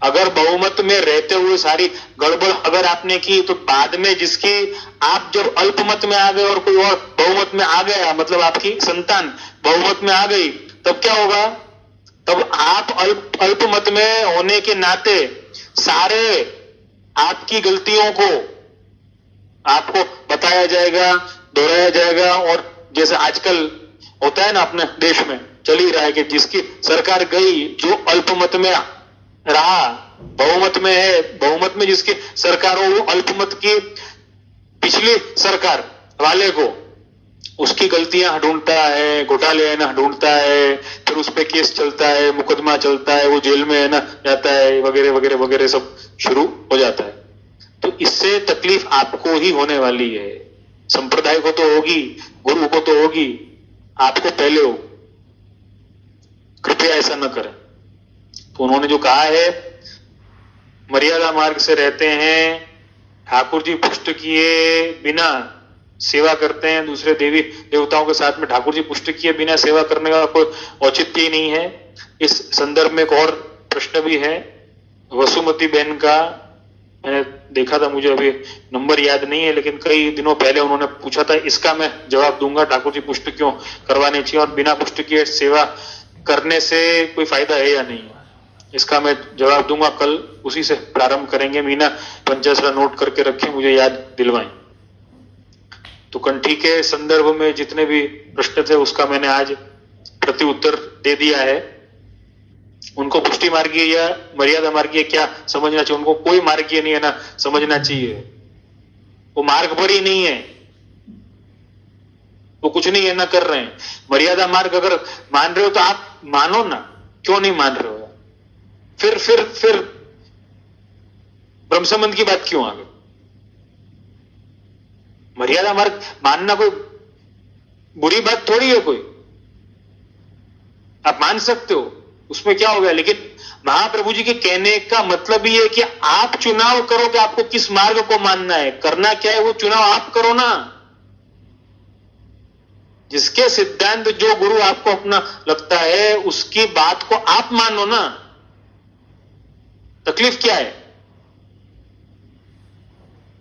अगर बहुमत में रहते हुए सारी गड़बड़ अगर आपने की, तो बाद में जिसकी आप जब अल्पमत में आ गए और कोई और बहुमत में आ गया, मतलब आपकी संतान बहुमत में आ गई, तब क्या होगा, तब आप अल्पमत में होने के नाते सारे आपकी गलतियों को आपको बताया जाएगा, दोहराया जाएगा। और जैसे आजकल होता है ना अपने देश में चल ही रहा है कि जिसकी सरकार गई, जो अल्पमत में रहा, बहुमत में है, बहुमत में जिसकी सरकार हो, वो अल्पमत की पिछली सरकार वाले को उसकी गलतियां ढूंढता है, घोटाले है ना ढूंढता है, फिर उस पर केस चलता है, मुकदमा चलता है, वो जेल में है ना जाता है, वगैरह वगैरह वगैरह सब शुरू हो जाता है। तो इससे तकलीफ आपको ही होने वाली है, संप्रदाय को तो होगी, गुरु को तो होगी, आपको पहले हो। कृपया ऐसा न करें। तो उन्होंने जो कहा है, मर्यादा मार्ग से रहते हैं, ठाकुर जी पुष्ट किए बिना सेवा करते हैं, दूसरे देवी देवताओं के साथ में ठाकुर जी पुष्ट किए बिना सेवा करने का कोई औचित्य ही नहीं है। इस संदर्भ में एक और प्रश्न भी है वसुमती बहन का, मैंने देखा था, मुझे अभी नंबर याद नहीं है, लेकिन कई दिनों पहले उन्होंने पूछा था, इसका मैं जवाब दूंगा, ठाकुर जी पुष्ट क्यों करवाने चाहिए और बिना पुष्ट किए सेवा करने से कोई फायदा है या नहीं, इसका मैं जवाब दूंगा। कल उसी से प्रारंभ करेंगे। मीना पंचासरा नोट करके रखें, मुझे याद दिलवाएं। तो कंठी के संदर्भ में जितने भी प्रश्न थे उसका मैंने आज प्रति उत्तर दे दिया है। उनको पुष्टि मार्गीय या मर्यादा मार्गीय क्या समझना चाहिए, उनको कोई मार्गीय नहीं है ना समझना चाहिए, वो मार्ग पर ही नहीं है, वो कुछ नहीं है ना कर रहे हैं। मर्यादा मार्ग अगर मान रहे हो तो आप मानो ना, क्यों नहीं मान रहे हो? फिर ब्रह्म संबंध की बात क्यों आ गई? मर्यादा मार्ग मानना कोई बुरी बात थोड़ी है, कोई आप मान सकते हो, उसमें क्या हो गया। लेकिन महाप्रभु जी के कहने का मतलब ये है कि आप चुनाव करो कि आपको किस मार्ग को मानना है, करना क्या है, वो चुनाव आप करो ना। जिसके सिद्धांत जो गुरु आपको अपना लगता है उसकी बात को आप मानो ना, तकलीफ क्या है?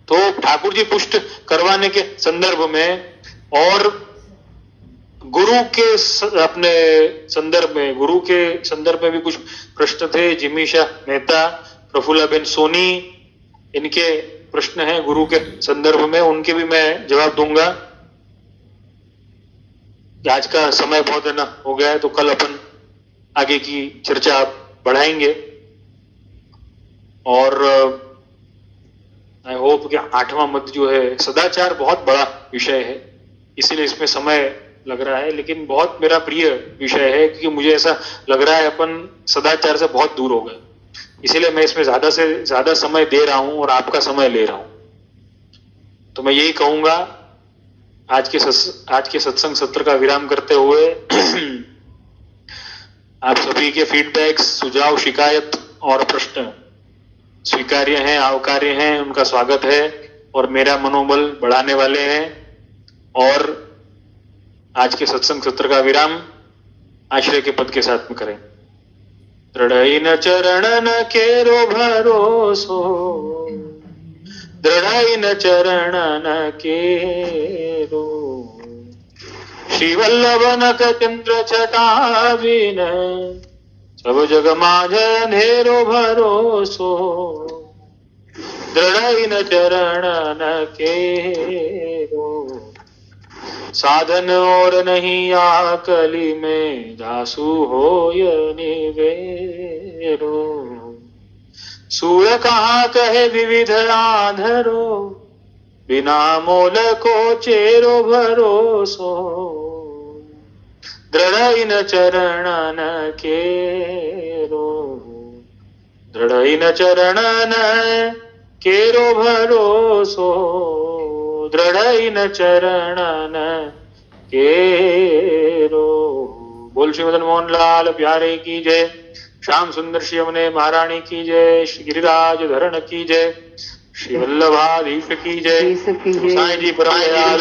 तो ठाकुर जी पुष्ट करवाने के संदर्भ में और गुरु के अपने संदर्भ में, गुरु के संदर्भ में भी कुछ प्रश्न थे। जिमीशा मेहता, प्रफुल्लाबेन सोनी, इनके प्रश्न हैं गुरु के संदर्भ में, उनके भी मैं जवाब दूंगा। आज का समय बहुत है ना हो गया है, तो कल अपन आगे की चर्चा बढ़ाएंगे। और आई होप कि 8वां मत जो है, सदाचार बहुत बड़ा विषय है, इसीलिए इसमें समय लग रहा है, लेकिन बहुत मेरा प्रिय विषय है, क्योंकि मुझे ऐसा लग रहा है अपन सदाचार से बहुत दूर हो गए, इसीलिए मैं इसमें ज्यादा से ज्यादा समय दे रहा हूं और आपका समय ले रहा हूं। तो मैं यही कहूंगा, आज के सत्संग सत्र का विराम करते हुए आप सभी के फीडबैक्स, सुझाव, शिकायत और प्रश्न स्वीकार्य हैं, आवकार्य हैं, उनका स्वागत है और मेरा मनोबल बढ़ाने वाले हैं। और आज के सत्संग सत्र का विराम आश्रय के पद के साथ में करें। दृढ़ई न चरणन केरो भरोसो, दृढ़ई न चरणन केरो, श्री वल्लभ नखचंद्र छटा बिन, सब जग माझ अंधेरो भरोसो, दृढ़ई न चरणन केरो, साधन और नहीं आकली में, दासु होय निवेरो, सूर कहाँ कहे विविध आधरो, बिना मोल को चेरो भरोसो, दृढ़ई न चरणन केरो, दृढ़ई न चरणन केरो भरोसो, दृढ़ई न चरणन केरो। बोल श्री मदन मोहन लाल प्यारे की जय, श्याम सुंदर श्री यमुने महारानी की जय, श्री गिरिराज धरण की जय, श्री वल्लभाधीश की जय, साईं जी परमदयाल